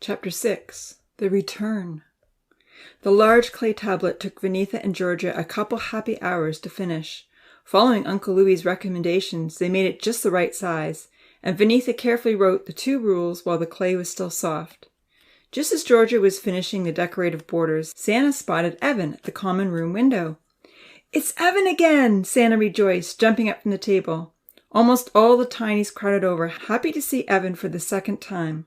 Chapter 6. The Return. The large clay tablet took Vinitha and Georgia a couple happy hours to finish. Following Uncle Louis's recommendations, they made it just the right size, and Vinitha carefully wrote the 2 rules while the clay was still soft. Just as Georgia was finishing the decorative borders, Santa spotted Evan at the common room window. "It's Evan again!" Santa rejoiced, jumping up from the table. Almost all the tinies crowded over, happy to see Evan for the second time.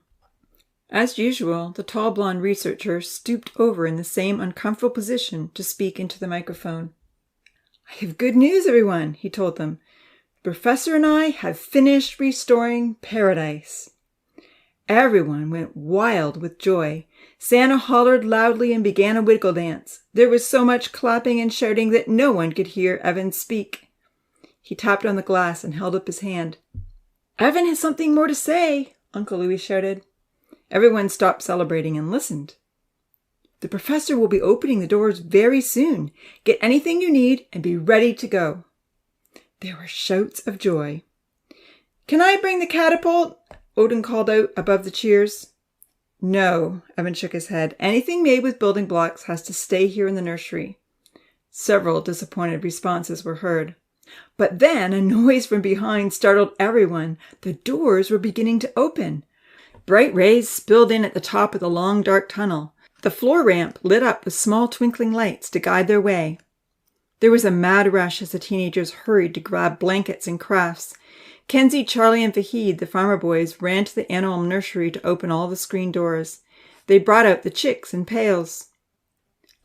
As usual, the tall blonde researcher stooped over in the same uncomfortable position to speak into the microphone. "I have good news, everyone," he told them. "The professor and I have finished restoring paradise." Everyone went wild with joy. Santa hollered loudly and began a wiggle dance. There was so much clapping and shouting that no one could hear Evan speak. He tapped on the glass and held up his hand. "Evan has something more to say," Uncle Louis shouted. Everyone stopped celebrating and listened. "The professor will be opening the doors very soon. Get anything you need and be ready to go." There were shouts of joy. "Can I bring the catapult?" Odin called out above the cheers. "No," Evan shook his head. "Anything made with building blocks has to stay here in the nursery." Several disappointed responses were heard. But then a noise from behind startled everyone. The doors were beginning to open. Bright rays spilled in at the top of the long, dark tunnel. The floor ramp lit up with small twinkling lights to guide their way. There was a mad rush as the teenagers hurried to grab blankets and crafts. Kenzie, Charlie, and Fahid, the farmer boys, ran to the animal nursery to open all the screen doors. They brought out the chicks in pails.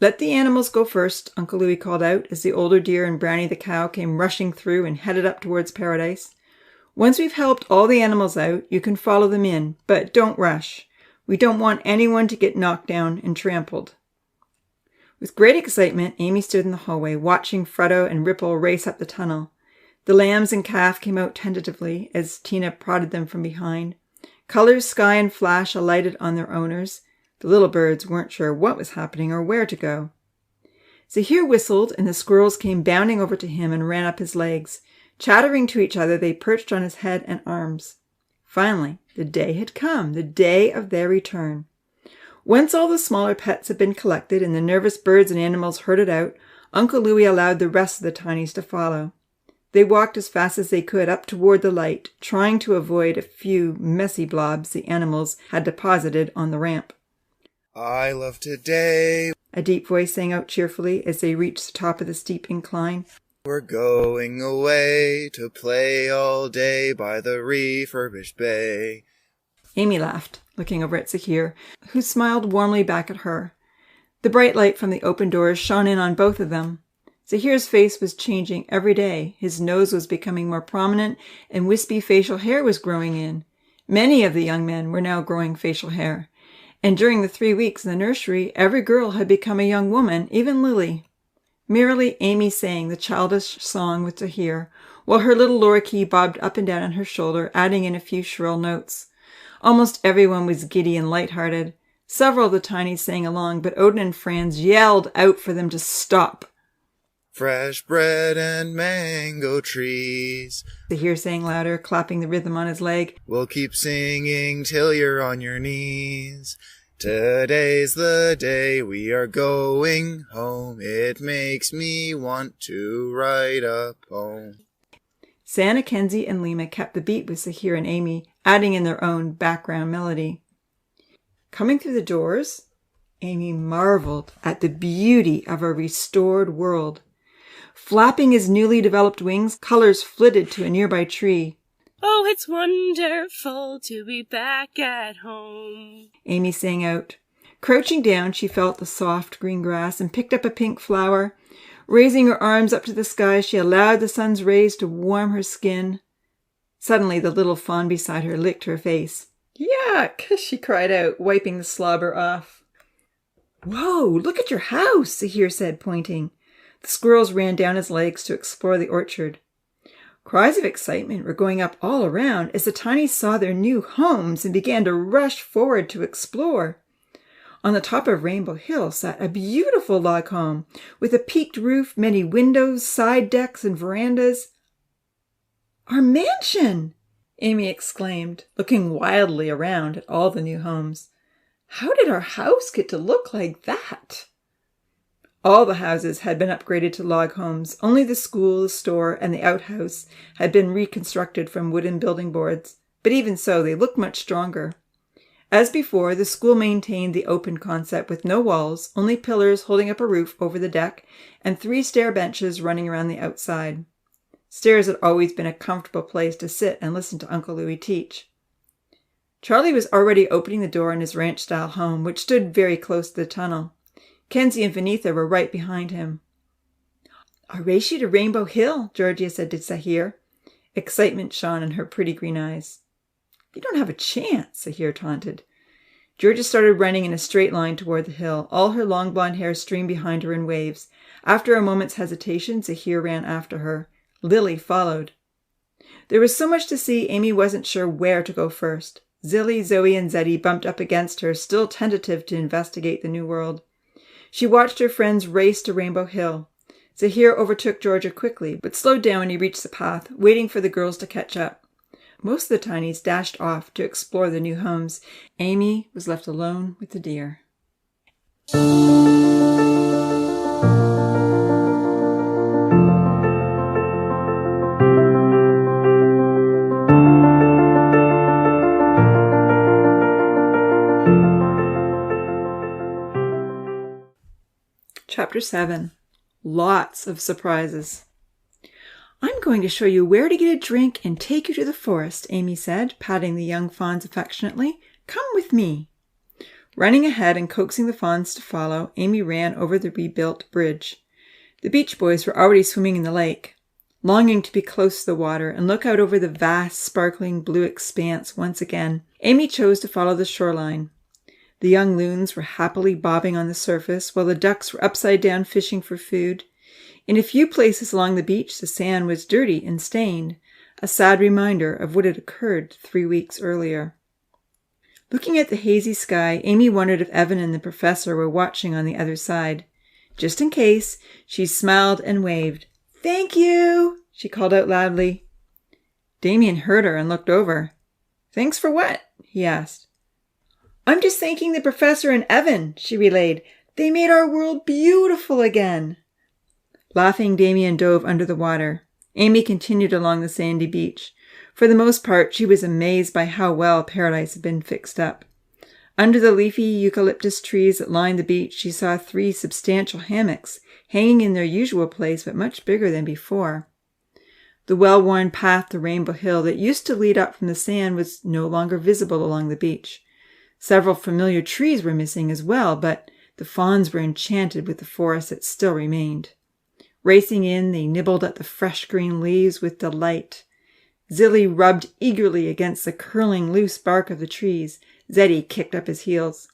"Let the animals go first," Uncle Louis called out as the older deer and Brownie the cow came rushing through and headed up towards paradise. "Once we've helped all the animals out, you can follow them in, but don't rush. We don't want anyone to get knocked down and trampled." With great excitement, Amy stood in the hallway, watching Freddo and Ripple race up the tunnel. The lambs and calf came out tentatively as Tina prodded them from behind. Colors, Sky, and Flash alighted on their owners. The little birds weren't sure what was happening or where to go. Zahir whistled, and the squirrels came bounding over to him and ran up his legs. Chattering to each other, they perched on his head and arms. Finally, the day had come, the day of their return. Once all the smaller pets had been collected and the nervous birds and animals herded out, Uncle Louis allowed the rest of the tinies to follow. They walked as fast as they could up toward the light, trying to avoid a few messy blobs the animals had deposited on the ramp. "I love today," a deep voice sang out cheerfully as they reached the top of the steep incline. "We're going away to play all day by the refurbished bay." Amy laughed, looking over at Zahir, who smiled warmly back at her. The bright light from the open doors shone in on both of them. Zahir's face was changing every day. His nose was becoming more prominent, and wispy facial hair was growing in. Many of the young men were now growing facial hair. And during the 3 weeks in the nursery, every girl had become a young woman, even Lily. Merrily, Amy sang the childish song with Zahir, while her little lorikeet bobbed up and down on her shoulder, adding in a few shrill notes. Almost everyone was giddy and light-hearted. Several of the tinies sang along, but Odin and Franz yelled out for them to stop. "Fresh bread and mango trees," Zahir sang louder, clapping the rhythm on his leg. "We'll keep singing till you're on your knees. Today's the day we are going home. It makes me want to write a poem." Santa, Kenzie, and Lima kept the beat with Zahir and Amy, adding in their own background melody. Coming through the doors, Amy marveled at the beauty of a restored world. Flapping his newly developed wings, colors flitted to a nearby tree. "Oh, it's wonderful to be back at home," Amy sang out. Crouching down, she felt the soft green grass and picked up a pink flower. Raising her arms up to the sky, she allowed the sun's rays to warm her skin. Suddenly, the little fawn beside her licked her face. "Yuck!" she cried out, wiping the slobber off. "Whoa, look at your house," Zahir said, pointing. The squirrels ran down his legs to explore the orchard. Cries of excitement were going up all around as the tinies saw their new homes and began to rush forward to explore. On the top of Rainbow Hill sat a beautiful log home with a peaked roof, many windows, side decks, and verandas. "Our mansion!" Amy exclaimed, looking wildly around at all the new homes. How did our house get to look like that? All the houses had been upgraded to log homes. Only the school, the store, and the outhouse had been reconstructed from wooden building boards. But even so, they looked much stronger. As before, the school maintained the open concept with no walls, only pillars holding up a roof over the deck, and 3 stair benches running around the outside. Stairs had always been a comfortable place to sit and listen to Uncle Louis teach. Charlie was already opening the door in his ranch-style home, which stood very close to the tunnel. Kenzie and Vinitha were right behind him. "I'll race you to Rainbow Hill," Georgia said to Sahir. Excitement shone in her pretty green eyes. "You don't have a chance," Sahir taunted. Georgia started running in a straight line toward the hill. All her long blonde hair streamed behind her in waves. After a moment's hesitation, Sahir ran after her. Lily followed. There was so much to see, Amy wasn't sure where to go first. Zilly, Zoe, and Zeddy bumped up against her, still tentative to investigate the new world. She watched her friends race to Rainbow Hill. Zahir overtook Georgia quickly, but slowed down when he reached the path, waiting for the girls to catch up. Most of the tinies dashed off to explore the new homes. Amy was left alone with the deer. Chapter 7. Lots of surprises. "I'm going to show you where to get a drink and take you to the forest," Amy said, patting the young fawns affectionately. "Come with me." Running ahead and coaxing the fawns to follow, Amy ran over the rebuilt bridge. The beach boys were already swimming in the lake. Longing to be close to the water and look out over the vast, sparkling blue expanse once again, Amy chose to follow the shoreline. The young loons were happily bobbing on the surface, while the ducks were upside down fishing for food. In a few places along the beach, the sand was dirty and stained, a sad reminder of what had occurred 3 weeks earlier. Looking at the hazy sky, Amy wondered if Evan and the professor were watching on the other side. Just in case, she smiled and waved. "Thank you," she called out loudly. Damien heard her and looked over. "Thanks for what?" he asked. "I'm just thanking the professor and Evan," she relayed. "They made our world beautiful again." Laughing, Damien dove under the water. Amy continued along the sandy beach. For the most part, she was amazed by how well Paradise had been fixed up. Under the leafy eucalyptus trees that lined the beach, she saw 3 substantial hammocks, hanging in their usual place but much bigger than before. The well-worn path to Rainbow Hill that used to lead up from the sand was no longer visible along the beach. Several familiar trees were missing as well, but the fawns were enchanted with the forest that still remained. Racing in, they nibbled at the fresh green leaves with delight. Zilly rubbed eagerly against the curling loose bark of the trees. Zeddy kicked up his heels.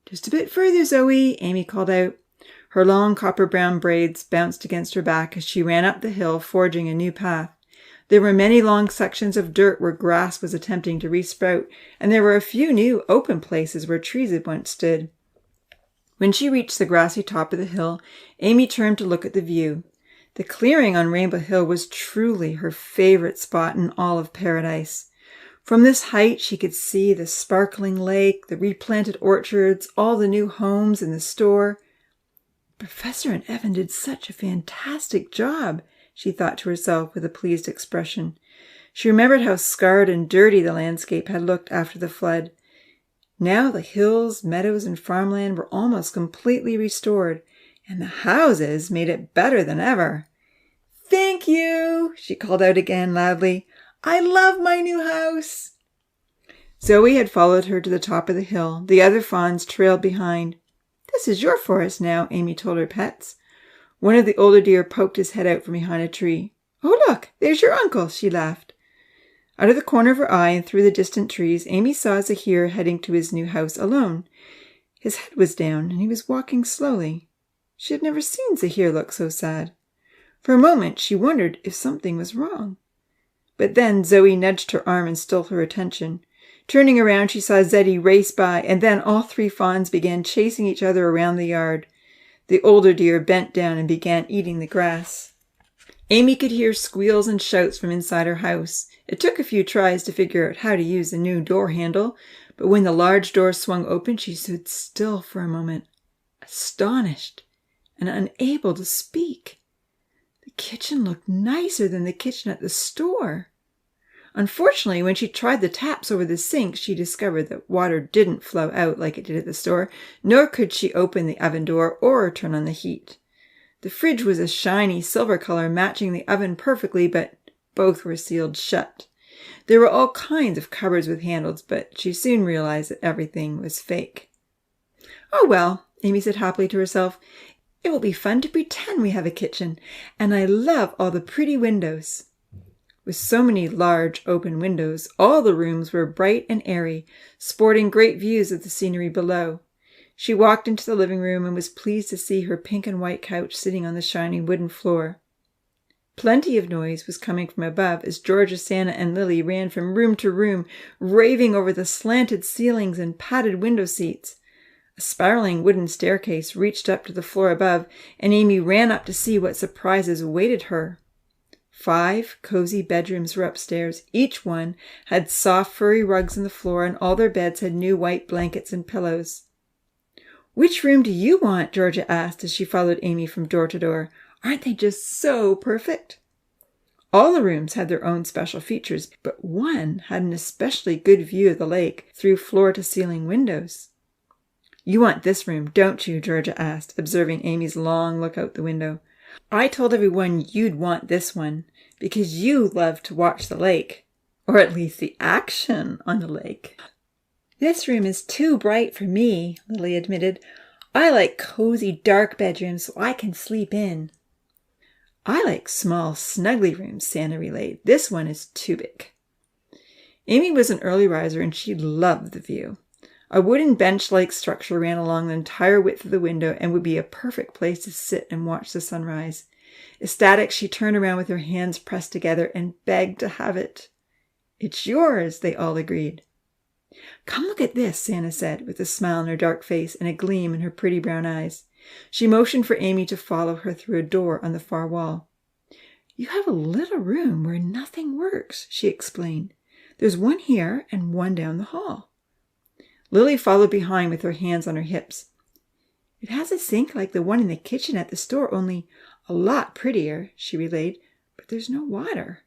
"Just a bit further, Zoe," Amy called out. Her long copper-brown braids bounced against her back as she ran up the hill, forging a new path. There were many long sections of dirt where grass was attempting to resprout, and there were a few new open places where trees had once stood. When she reached the grassy top of the hill, Amy turned to look at the view. The clearing on Rainbow Hill was truly her favorite spot in all of Paradise. From this height, she could see the sparkling lake, the replanted orchards, all the new homes and the store. "Professor and Evan did such a fantastic job," she thought to herself with a pleased expression. She remembered how scarred and dirty the landscape had looked after the flood. Now the hills, meadows, and farmland were almost completely restored, and the houses made it better than ever. "Thank you," she called out again loudly. "I love my new house." Zoe had followed her to the top of the hill. The other fawns trailed behind. "This is your forest now," Amy told her pets. One of the older deer poked his head out from behind a tree. "Oh, look, there's your uncle," she laughed. Out of the corner of her eye and through the distant trees, Amy saw Zahir heading to his new house alone. His head was down, and he was walking slowly. She had never seen Zahir look so sad. For a moment, she wondered if something was wrong. But then Zoe nudged her arm and stole her attention. Turning around, she saw Zeddy race by, and then all 3 fawns began chasing each other around the yard. The older deer bent down and began eating the grass. Amy could hear squeals and shouts from inside her house. It took a few tries to figure out how to use the new door handle, But when the large door swung open, she stood still for a moment, astonished and unable to speak. The kitchen looked nicer than the kitchen at the store. Unfortunately, when she tried the taps over the sink, she discovered that water didn't flow out like it did at the store, nor could she open the oven door or turn on the heat. The fridge was a shiny silver color, matching the oven perfectly, but both were sealed shut. There were all kinds of cupboards with handles, but she soon realized that everything was fake. "Oh well," Amy said happily to herself, "it will be fun to pretend we have a kitchen, and I love all the pretty windows." With so many large open windows, all the rooms were bright and airy, sporting great views of the scenery below. She walked into the living room and was pleased to see her pink and white couch sitting on the shiny wooden floor. Plenty of noise was coming from above as Georgia, Santa, and Lily ran from room to room, raving over the slanted ceilings and padded window seats. A spiraling wooden staircase reached up to the floor above, and Amy ran up to see what surprises awaited her. 5 cozy bedrooms were upstairs. Each one had soft furry rugs on the floor, and all their beds had new white blankets and pillows. "Which room do you want?" Georgia asked as she followed Amy from door to door. "Aren't they just so perfect?" All the rooms had their own special features, but one had an especially good view of the lake through floor-to-ceiling windows. "You want this room, don't you?" Georgia asked, observing Amy's long look out the window. "I told everyone you'd want this one, because you love to watch the lake, or at least the action on the lake." "This room is too bright for me," Lily admitted. "I like cozy, dark bedrooms so I can sleep in." "I like small, snuggly rooms," Santa relayed. "This one is too big." Amy was an early riser, and she loved the view. A wooden bench-like structure ran along the entire width of the window and would be a perfect place to sit and watch the sunrise. Ecstatic, she turned around with her hands pressed together and begged to have it. "It's yours," they all agreed. "Come look at this," Santa said, with a smile on her dark face and a gleam in her pretty brown eyes. She motioned for Amy to follow her through a door on the far wall. "You have a little room where nothing works," she explained. "There's one here and one down the hall." Lily followed behind with her hands on her hips. "It has a sink like the one in the kitchen at the store, only a lot prettier," she relayed, "but there's no water."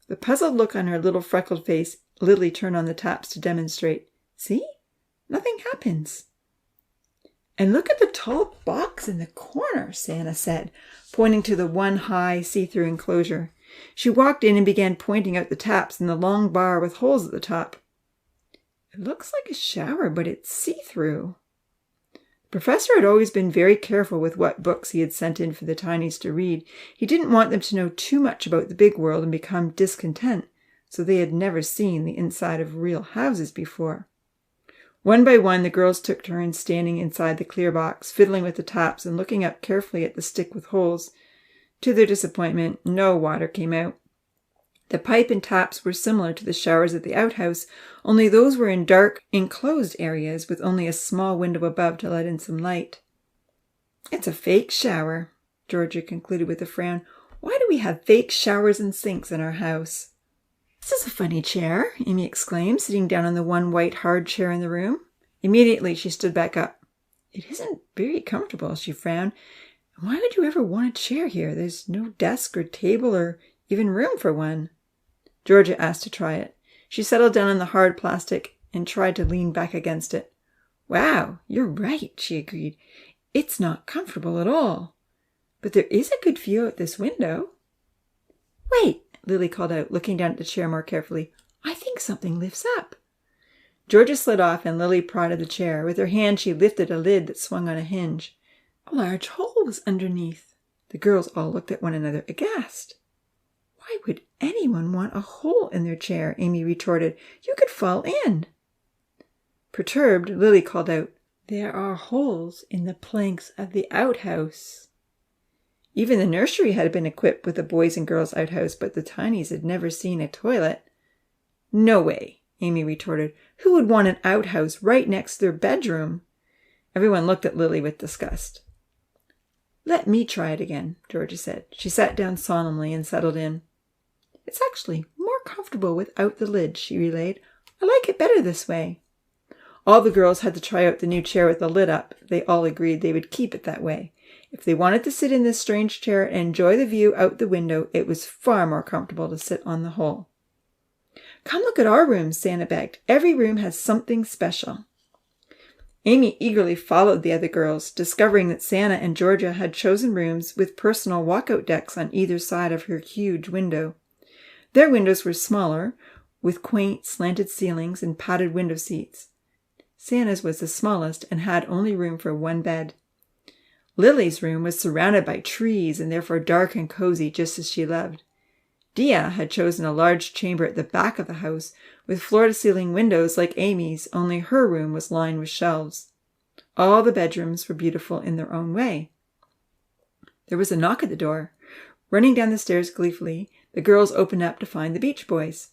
The puzzled look on her little freckled face, Lily turned on the taps to demonstrate. "See? Nothing happens." "And look at the tall box in the corner," Santa said, pointing to the one high see-through enclosure. She walked in and began pointing out the taps and the long bar with holes at the top. "It looks like a shower, but it's see-through." The professor had always been very careful with what books he had sent in for the tinies to read. He didn't want them to know too much about the big world and become discontent, so they had never seen the inside of real houses before. One by one, the girls took turns standing inside the clear box, fiddling with the taps and looking up carefully at the stick with holes. To their disappointment, no water came out. The pipe and taps were similar to the showers at the outhouse, only those were in dark, enclosed areas with only a small window above to let in some light. "It's a fake shower," Georgia concluded with a frown. "Why do we have fake showers and sinks in our house?" "This is a funny chair," Amy exclaimed, sitting down on the one white hard chair in the room. Immediately she stood back up. "It isn't very comfortable," she frowned. "Why would you ever want a chair here? There's no desk or table or even room for one." Georgia asked to try it. She settled down on the hard plastic and tried to lean back against it. "Wow, you're right," she agreed. "It's not comfortable at all. But there is a good view out this window." "Wait," Lily called out, looking down at the chair more carefully. "I think something lifts up." Georgia slid off and Lily prodded the chair. With her hand she lifted a lid that swung on a hinge. A large hole was underneath. The girls all looked at one another aghast. "Why would anyone want a hole in their chair?" Amy retorted. "You could fall in." Perturbed, Lily called out, "There are holes in the planks of the outhouse." Even the nursery had been equipped with a boys' and girls' outhouse, but the tinies had never seen a toilet. "No way," Amy retorted. "Who would want an outhouse right next to their bedroom?" Everyone looked at Lily with disgust. "Let me try it again," Georgia said. She sat down solemnly and settled in. "It's actually more comfortable without the lid," she relayed. "I like it better this way." All the girls had to try out the new chair with the lid up. They all agreed they would keep it that way. If they wanted to sit in this strange chair and enjoy the view out the window, it was far more comfortable to sit on the whole. "Come look at our rooms," Santa begged. "Every room has something special." Amy eagerly followed the other girls, discovering that Santa and Georgia had chosen rooms with personal walkout decks on either side of her huge window. Their windows were smaller, with quaint slanted ceilings and padded window seats. Santa's was the smallest and had only room for one bed. Lily's room was surrounded by trees and therefore dark and cozy, just as she loved. Dia had chosen a large chamber at the back of the house with floor-to-ceiling windows like Amy's, only her room was lined with shelves. All the bedrooms were beautiful in their own way. There was a knock at the door. Running down the stairs gleefully, the girls opened up to find the Beach Boys.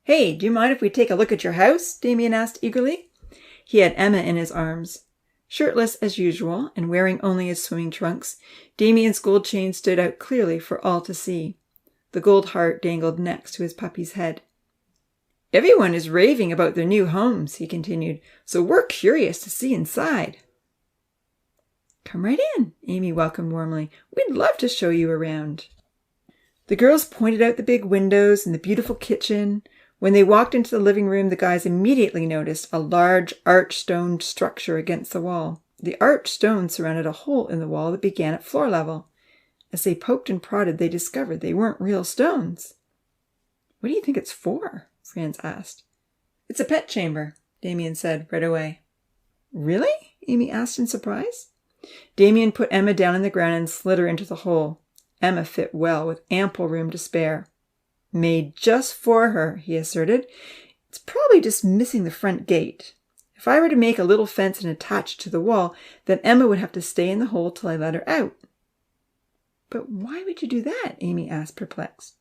"Hey, do you mind if we take a look at your house?" Damien asked eagerly. He had Emma in his arms. Shirtless as usual, and wearing only his swimming trunks, Damien's gold chain stood out clearly for all to see. The gold heart dangled next to his puppy's head. "Everyone is raving about their new homes," he continued, "so we're curious to see inside." "Come right in," Amy welcomed warmly. "We'd love to show you around." The girls pointed out the big windows and the beautiful kitchen. When they walked into the living room, the guys immediately noticed a large arched stone structure against the wall. The arched stone surrounded a hole in the wall that began at floor level. As they poked and prodded, they discovered they weren't real stones. "What do you think it's for?" Franz asked. "It's a pet chamber," Damien said right away. "Really?" Amy asked in surprise. Damien put Emma down on the ground and slid her into the hole. Emma fit well, with ample room to spare. "Made just for her," he asserted. "It's probably just missing the front gate. If I were to make a little fence and attach it to the wall, then Emma would have to stay in the hole till I let her out." "But why would you do that?" Amy asked, perplexed.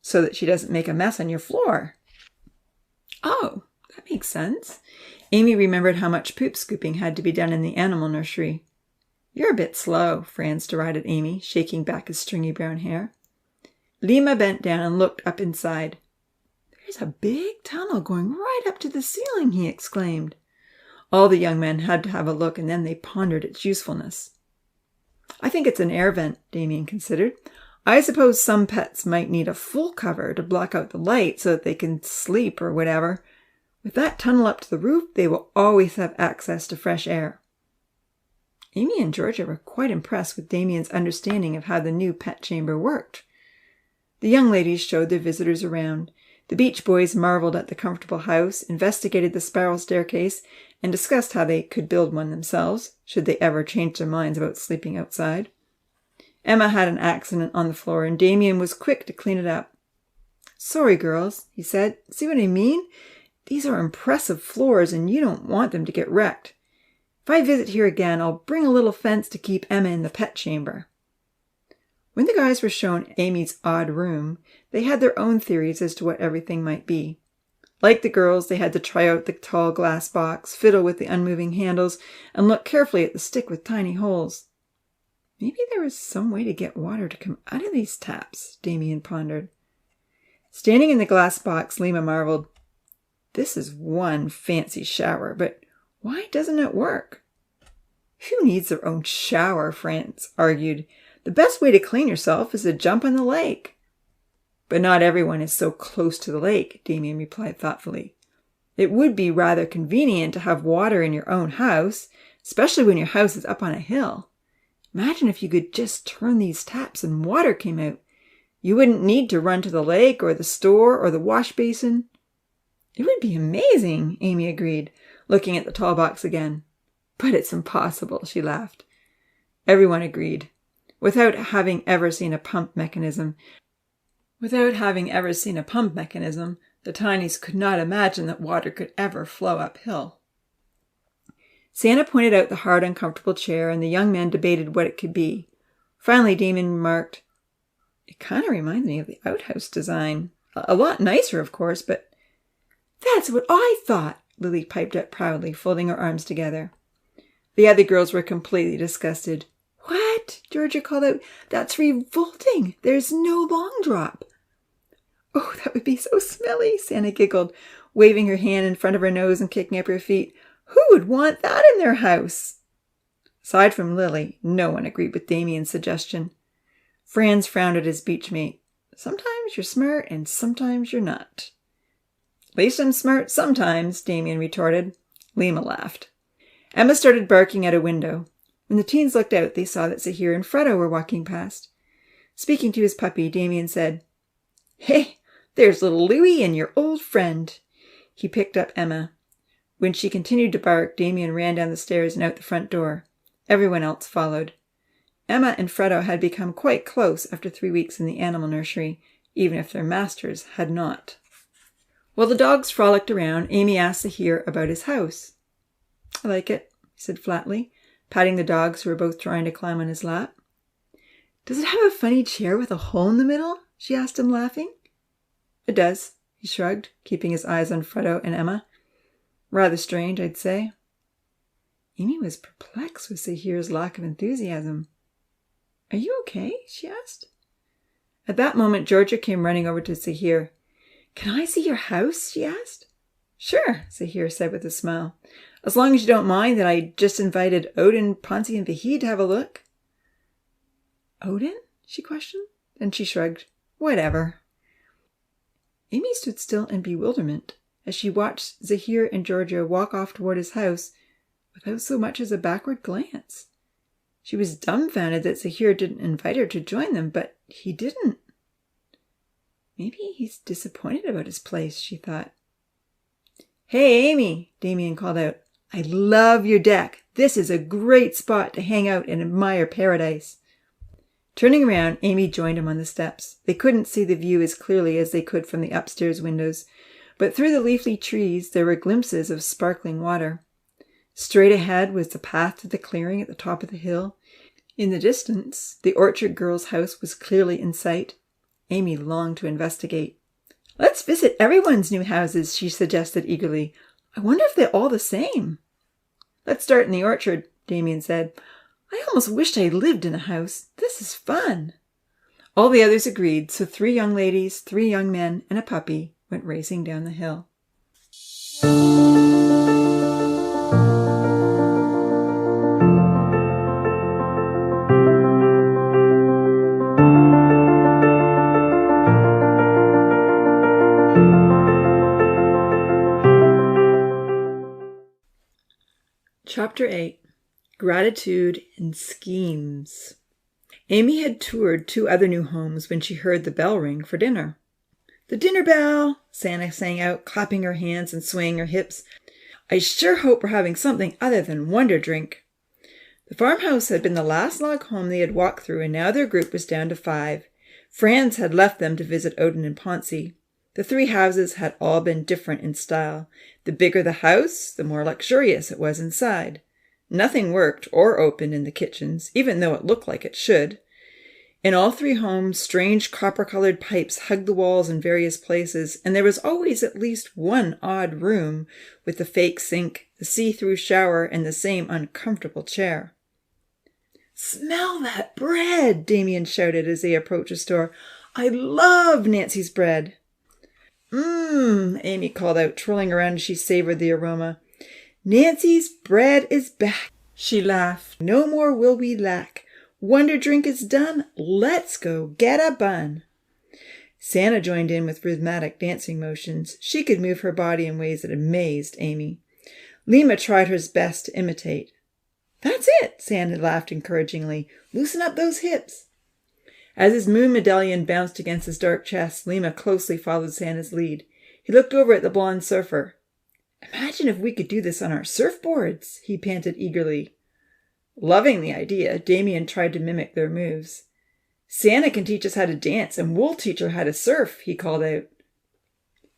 "So that she doesn't make a mess on your floor." "Oh, that makes sense." Amy remembered how much poop scooping had to be done in the animal nursery. "You're a bit slow," Franz derided Amy, shaking back his stringy brown hair. Lima bent down and looked up inside. "There's a big tunnel going right up to the ceiling," he exclaimed. All the young men had to have a look, and then they pondered its usefulness. "I think it's an air vent," Damien considered. "I suppose some pets might need a full cover to block out the light so that they can sleep or whatever. With that tunnel up to the roof, they will always have access to fresh air." Amy and Georgia were quite impressed with Damien's understanding of how the new pet chamber worked. The young ladies showed their visitors around. The Beach Boys marveled at the comfortable house, investigated the spiral staircase, and discussed how they could build one themselves, should they ever change their minds about sleeping outside. Emma had an accident on the floor, and Damien was quick to clean it up. "Sorry, girls," he said. "See what I mean? These are impressive floors, and you don't want them to get wrecked. If I visit here again, I'll bring a little fence to keep Emma in the pet chamber." When the guys were shown Amy's odd room, they had their own theories as to what everything might be. Like the girls, they had to try out the tall glass box, fiddle with the unmoving handles, and look carefully at the stick with tiny holes. Maybe there was some way to get water to come out of these taps, Damien pondered. Standing in the glass box, Lima marveled. "This is one fancy shower, but why doesn't it work?" "Who needs their own shower?" Franz argued. "The best way to clean yourself is to jump in the lake." "But not everyone is so close to the lake," Damien replied thoughtfully. "It would be rather convenient to have water in your own house, especially when your house is up on a hill. Imagine if you could just turn these taps and water came out. You wouldn't need to run to the lake or the store or the wash basin." "It would be amazing," Amy agreed, looking at the tall box again. "But it's impossible," she laughed. Everyone agreed. Without having ever seen a pump mechanism, the Tinies could not imagine that water could ever flow uphill. Santa pointed out the hard, uncomfortable chair, and the young men debated what it could be. Finally, Damien remarked, "It kind of reminds me of the outhouse design. A lot nicer, of course, but—" "That's what I thought," Lily piped up proudly, folding her arms together. The other girls were completely disgusted. "What?" Georgia called out. "That's revolting. There's no long drop." "Oh, that would be so smelly," Santa giggled. waving her hand in front of her nose and kicking up her feet. Who would want that in their house? Aside from Lily, no one agreed with Damien's suggestion. Franz frowned at his beachmate. Sometimes you're smart and sometimes you're not. At least I'm smart sometimes, Damien retorted. Lima laughed. Emma started barking at a window. When the teens looked out, they saw that Zahir and Fredo were walking past. Speaking to his puppy, Damien said, "Hey, there's little Louie and your old friend." He picked up Emma. When she continued to bark, Damien ran down the stairs and out the front door. Everyone else followed. Emma and Fredo had become quite close after 3 weeks in the animal nursery, even if their masters had not. While the dogs frolicked around, Amy asked Zahir about his house. "I like it," he said flatly, patting the dogs who were both trying to climb on his lap. "Does it have a funny chair with a hole in the middle?" she asked him, laughing. "It does," he shrugged, keeping his eyes on Fredo and Emma. "Rather strange, I'd say." Amy was perplexed with Zahir's lack of enthusiasm. "Are you okay?" she asked. At that moment, Georgia came running over to Zahir. "Can I see your house?" she asked. "Sure," Zahir said with a smile. "As long as you don't mind that I just invited Odin, Ponzi, and Vahid to have a look." "Odin?" she questioned. Then she shrugged. "Whatever." Amy stood still in bewilderment as she watched Zahir and Georgia walk off toward his house without so much as a backward glance. She was dumbfounded that Zahir didn't invite her to join them, but he didn't. Maybe he's disappointed about his place, she thought. "Hey, Amy," Damien called out. "I love your deck. This is a great spot to hang out and admire paradise." Turning around, Amy joined him on the steps. They couldn't see the view as clearly as they could from the upstairs windows, but through the leafy trees there were glimpses of sparkling water. Straight ahead was the path to the clearing at the top of the hill. In the distance, the orchard girl's house was clearly in sight. Amy longed to investigate. "Let's visit everyone's new houses," she suggested eagerly. "I wonder if they're all the same." "Let's start in the orchard," Damien said. "I almost wished I lived in a house. This is fun." All the others agreed, so 3 young ladies, 3 young men, and a puppy went racing down the hill. Chapter 8. Gratitude and Schemes. Amy had toured 2 other new homes when she heard the bell ring for dinner. "The dinner bell!" Santa sang out, clapping her hands and swaying her hips. "I sure hope we're having something other than Wonder Drink." The farmhouse had been the last log home they had walked through, and now their group was down to 5. Franz had left them to visit Odin and Ponzi. The 3 houses had all been different in style. The bigger the house, the more luxurious it was inside. Nothing worked or opened in the kitchens, even though it looked like it should. In all 3 homes, strange copper-colored pipes hugged the walls in various places, and there was always at least one odd room with the fake sink, the see-through shower, and the same uncomfortable chair. "Smell that bread!" Damien shouted as they approached the store. "I love Nancy's bread." Amy called out, twirling around as she savored the aroma. "Nancy's bread is back," she laughed. "No more will we lack. Wonder Drink is done. Let's go get a bun." Santa joined in with rhythmic dancing motions. She could move her body in ways that amazed Amy. Lima tried her best to imitate. "That's it," Santa laughed encouragingly. "Loosen up those hips." As his moon medallion bounced against his dark chest, Lima closely followed Santa's lead. He looked over at the blonde surfer. "Imagine if we could do this on our surfboards," he panted eagerly. Loving the idea, Damien tried to mimic their moves. "Santa can teach us how to dance, and we'll teach her how to surf," he called out.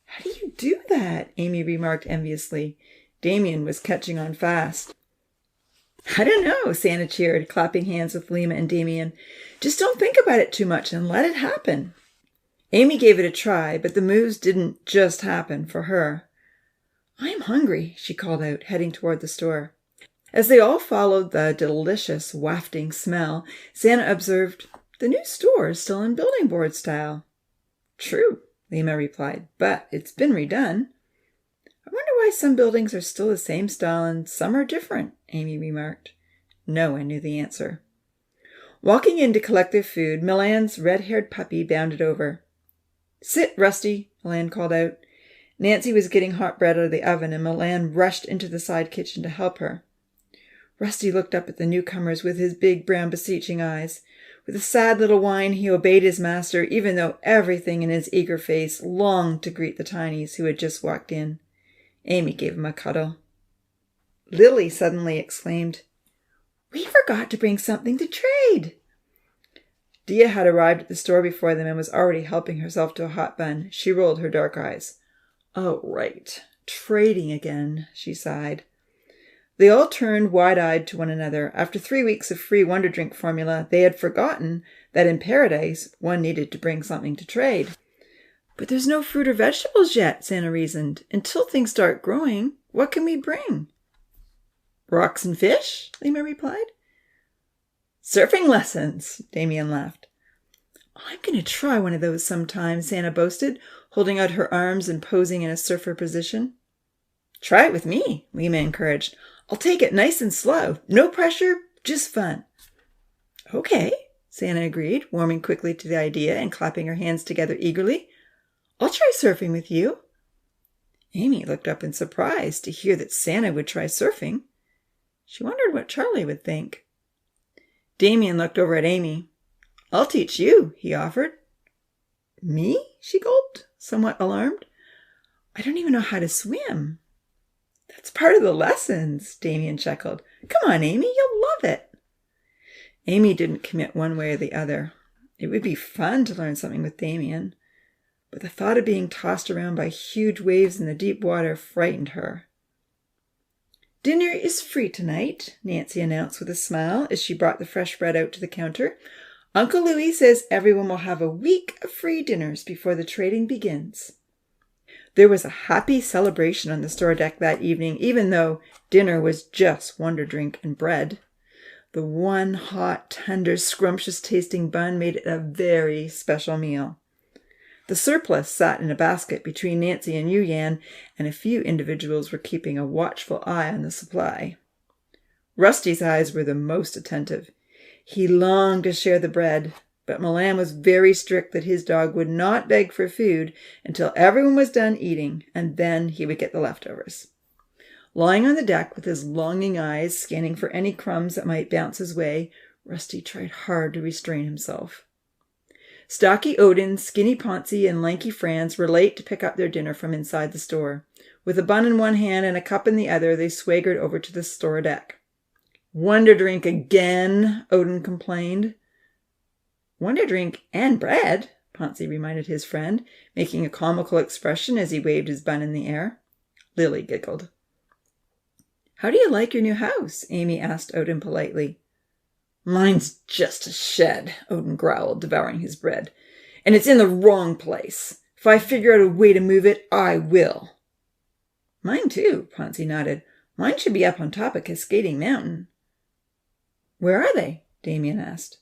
"How do you do that?" Amy remarked enviously. Damien was catching on fast. "I don't know," Santa cheered, clapping hands with Lima and Damien. "Just don't think about it too much and let it happen." Amy gave it a try, but the moves didn't just happen for her. "I'm hungry," she called out, heading toward the store. As they all followed the delicious wafting smell, Santa observed, "The new store is still in building board style." "True," Lima replied, "but it's been redone." I wonder why some buildings are still the same style and some are different, Amy remarked. No one knew the answer. Walking in to collect their food, Milan's red-haired puppy bounded over. Sit, Rusty, Milan called out. Nancy was getting hot bread out of the oven, and Milan rushed into the side kitchen to help her. Rusty looked up at the newcomers with his big brown beseeching eyes. With a sad little whine, he obeyed his master, even though everything in his eager face longed to greet the tinies who had just walked in. Amy gave him a cuddle. Lily suddenly exclaimed, "We forgot to bring something to trade." Dia had arrived at the store before them and was already helping herself to a hot bun. She rolled her dark eyes. "Oh, right. Trading again," she sighed. They all turned wide-eyed to one another. After 3 weeks of free Wonder Drink formula, they had forgotten that in paradise one needed to bring something to trade. "But there's no fruit or vegetables yet," Santa reasoned. "Until things start growing, what can we bring?" "Rocks and fish," Lima replied. "Surfing lessons," Damien laughed. "I'm going to try one of those sometime," Santa boasted, holding out her arms and posing in a surfer position. "Try it with me," Lima encouraged. "I'll take it nice and slow. No pressure, just fun." "Okay," Santa agreed, warming quickly to the idea and clapping her hands together eagerly. "I'll try surfing with you." Amy looked up in surprise to hear that Santa would try surfing. She wondered what Charlie would think. Damien looked over at Amy. "I'll teach you," he offered. "Me?" she gulped, somewhat alarmed. "I don't even know how to swim." "That's part of the lessons," Damien chuckled. "Come on, Amy, you'll love it." Amy didn't commit one way or the other. It would be fun to learn something with Damien, but the thought of being tossed around by huge waves in the deep water frightened her. "Dinner is free tonight," Nancy announced with a smile as she brought the fresh bread out to the counter. "Uncle Louis says everyone will have a week of free dinners before the trading begins." There was a happy celebration on the store deck that evening, even though dinner was just Wonder Drink and bread. The one hot, tender, scrumptious-tasting bun made it a very special meal. The surplus sat in a basket between Nancy and Yu Yan, and a few individuals were keeping a watchful eye on the supply. Rusty's eyes were the most attentive. He longed to share the bread, but Milan was very strict that his dog would not beg for food until everyone was done eating, and then he would get the leftovers. Lying on the deck with his longing eyes scanning for any crumbs that might bounce his way, Rusty tried hard to restrain himself. Stocky Odin, Skinny Ponzi, and Lanky Franz were late to pick up their dinner from inside the store. With a bun in one hand and a cup in the other, they swaggered over to the store deck. "Wonder Drink again," Odin complained. "Wonder Drink and bread," Ponzi reminded his friend, making a comical expression as he waved his bun in the air. Lily giggled. "How do you like your new house?" Amy asked Odin politely. "Mine's just a shed," Odin growled, devouring his bread. "And it's in the wrong place. If I figure out a way to move it, I will." "Mine too," Ponzi nodded. "Mine should be up on top of Cascading Mountain." "Where are they?" Damien asked.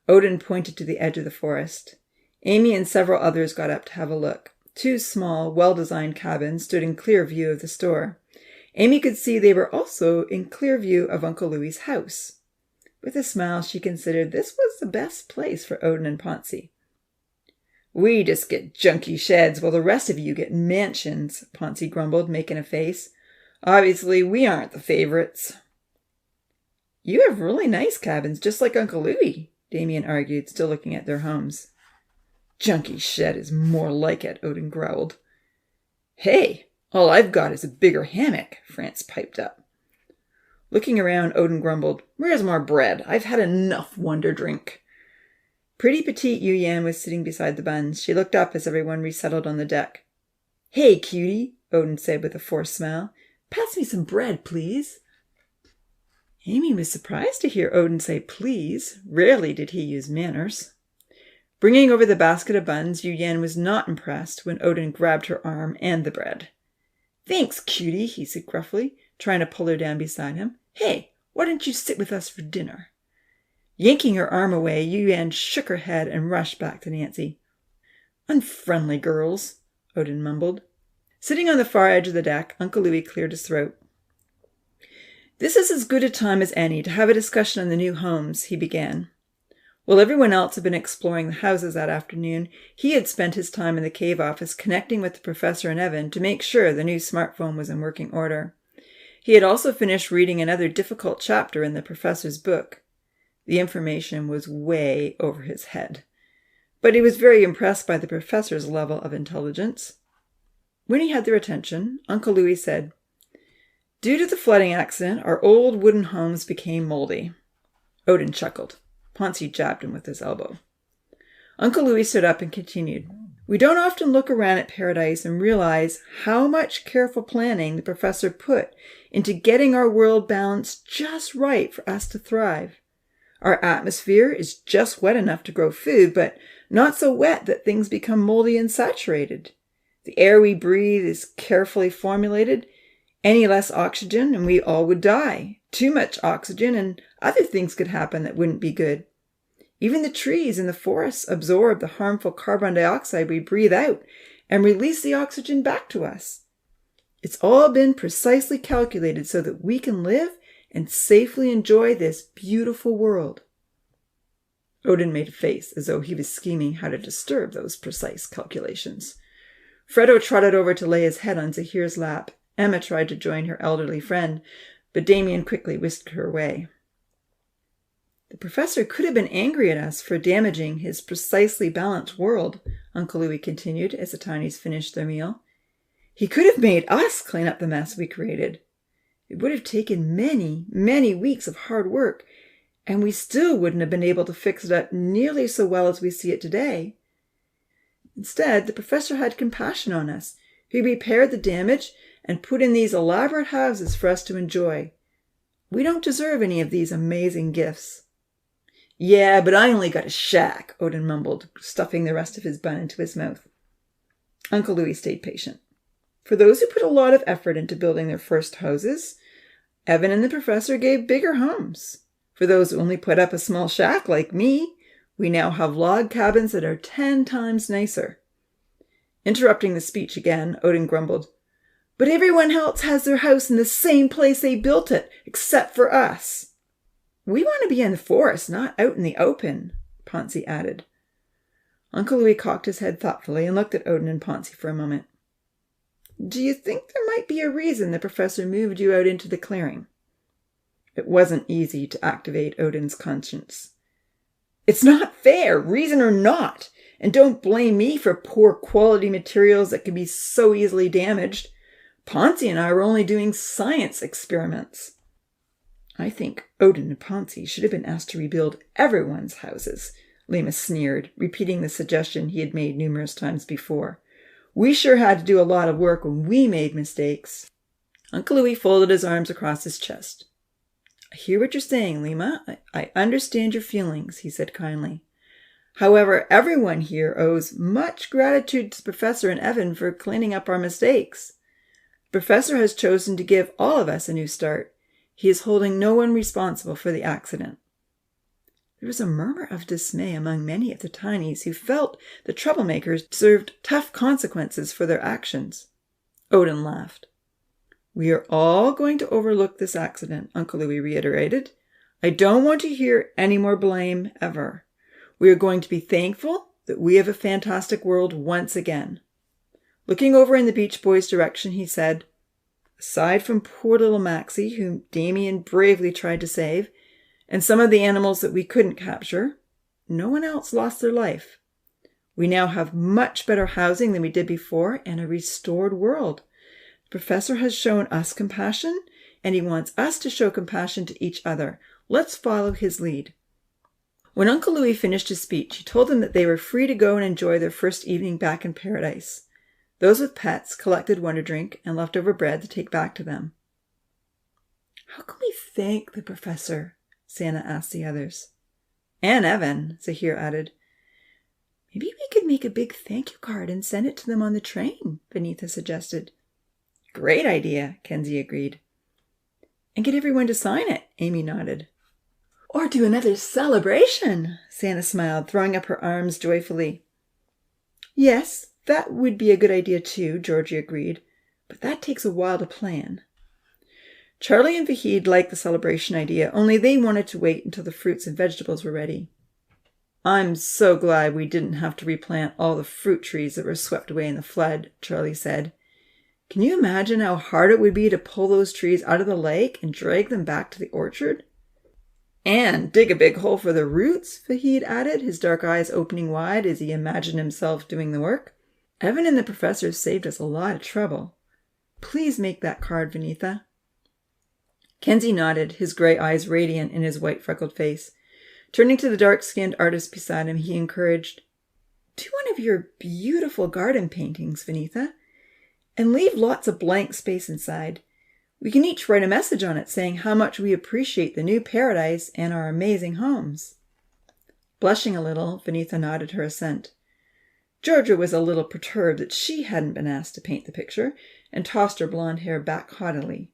Odin pointed to the edge of the forest. Amy and several others got up to have a look. 2 small, well-designed cabins stood in clear view of the store. Amy could see they were also in clear view of Uncle Louis's house. With a smile, she considered this was the best place for Odin and Ponzi. "We just get junky sheds while the rest of you get mansions," Ponzi grumbled, making a face. "Obviously, we aren't the favorites." "You have really nice cabins, just like Uncle Louis," Damien argued, still looking at their homes. "Junky shed is more like it," Odin growled. "Hey, all I've got is a bigger hammock," Franz piped up. Looking around, Odin grumbled, "Where's more bread? I've had enough Wonder Drink." Pretty petite Yu Yan was sitting beside the buns. She looked up as everyone resettled on the deck. "Hey, cutie," Odin said with a forced smile. "Pass me some bread, please." Amy was surprised to hear Odin say please. Rarely did he use manners. Bringing over the basket of buns, Yu Yan was not impressed when Odin grabbed her arm and the bread. "Thanks, cutie," he said gruffly, trying to pull her down beside him. "Hey, why don't you sit with us for dinner?" Yanking her arm away, Yu Yan shook her head and rushed back to Nancy. "Unfriendly girls," Odin mumbled. Sitting on the far edge of the deck, Uncle Louis cleared his throat. "This is as good a time as any to have a discussion on the new homes," he began. While everyone else had been exploring the houses that afternoon, he had spent his time in the cave office connecting with the professor and Evan to make sure the new smartphone was in working order. He had also finished reading another difficult chapter in the professor's book. The information was way over his head, but he was very impressed by the professor's level of intelligence. When he had their attention, Uncle Louis said, "Due to the flooding accident, our old wooden homes became moldy." Odin chuckled. Ponzi jabbed him with his elbow. Uncle Louis stood up and continued, "We don't often look around at Paradise and realize how much careful planning the professor put into getting our world balanced just right for us to thrive. Our atmosphere is just wet enough to grow food, but not so wet that things become moldy and saturated. The air we breathe is carefully formulated. Any less oxygen and we all would die. Too much oxygen and other things could happen that wouldn't be good. Even the trees in the forests absorb the harmful carbon dioxide we breathe out and release the oxygen back to us. It's all been precisely calculated so that we can live and safely enjoy this beautiful world." Odin made a face as though he was scheming how to disturb those precise calculations. Freddo trotted over to lay his head on Zahir's lap. Emma tried to join her elderly friend, but Damien quickly whisked her away. "The professor could have been angry at us for damaging his precisely balanced world," Uncle Louis continued as the Tinies finished their meal. "He could have made us clean up the mess we created. It would have taken many, many weeks of hard work, and we still wouldn't have been able to fix it up nearly so well as we see it today. Instead, the professor had compassion on us. He repaired the damage and put in these elaborate houses for us to enjoy. We don't deserve any of these amazing gifts." "Yeah, but I only got a shack," Odin mumbled, stuffing the rest of his bun into his mouth. Uncle Louis stayed patient. For those who put a lot of effort into building their first houses, Evan and the professor gave bigger homes. For those who only put up a small shack like me, we now have log cabins that are 10 times nicer. Interrupting the speech again, Odin grumbled, "But everyone else has their house in the same place they built it, except for us." "We want to be in the forest, not out in the open," Ponzi added. Uncle Louis cocked his head thoughtfully and looked at Odin and Ponzi for a moment. "Do you think there might be a reason the professor moved you out into the clearing?" It wasn't easy to activate Odin's conscience. "It's not fair, reason or not. And don't blame me for poor quality materials that can be so easily damaged. Ponzi and I were only doing science experiments." "I think Odin and Ponzi should have been asked to rebuild everyone's houses," Lima sneered, repeating the suggestion he had made numerous times before. "We sure had to do a lot of work when we made mistakes." Uncle Louis folded his arms across his chest. "I hear what you're saying, Lima. I understand your feelings," he said kindly. "However, everyone here owes much gratitude to the professor and Evan for cleaning up our mistakes. The professor has chosen to give all of us a new start. He is holding no one responsible for the accident." There was a murmur of dismay among many of the Tinies who felt the troublemakers deserved tough consequences for their actions. Odin laughed. "We are all going to overlook this accident," Uncle Louis reiterated. "I don't want to hear any more blame ever. We are going to be thankful that we have a fantastic world once again." Looking over in the Beach Boys' direction, he said, "Aside from poor little Maxie, whom Damien bravely tried to save, and some of the animals that we couldn't capture, no one else lost their life. We now have much better housing than we did before and a restored world. The professor has shown us compassion, and he wants us to show compassion to each other. Let's follow his lead." When Uncle Louis finished his speech, he told them that they were free to go and enjoy their first evening back in Paradise. Those with pets collected Wonder Drink and leftover bread to take back to them. "How can we thank the professor?" Santa asked the others. "And Evan," Zahir added. "Maybe we could make a big thank you card and send it to them on the train," Vanitha suggested. "Great idea," Kenzie agreed. "And get everyone to sign it," Amy nodded. "Or do another celebration," Santa smiled, throwing up her arms joyfully. "Yes, that would be a good idea too," Georgie agreed. But that takes a while to plan. Charlie and Vahid liked the celebration idea, only they wanted to wait until the fruits and vegetables were ready. "I'm so glad we didn't have to replant all the fruit trees that were swept away in the flood," Charlie said. "Can you imagine how hard it would be to pull those trees out of the lake and drag them back to the orchard?" "And dig a big hole for the roots," Vahid added, his dark eyes opening wide as he imagined himself doing the work. "Evan and the professor saved us a lot of trouble. Please make that card, Vinitha." Kenzie nodded, his gray eyes radiant in his white freckled face. Turning to the dark-skinned artist beside him, he encouraged, "Do one of your beautiful garden paintings, Vinitha, and leave lots of blank space inside. We can each write a message on it saying how much we appreciate the new paradise and our amazing homes." Blushing a little, Vinitha nodded her assent. Georgia was a little perturbed that she hadn't been asked to paint the picture, and tossed her blonde hair back haughtily.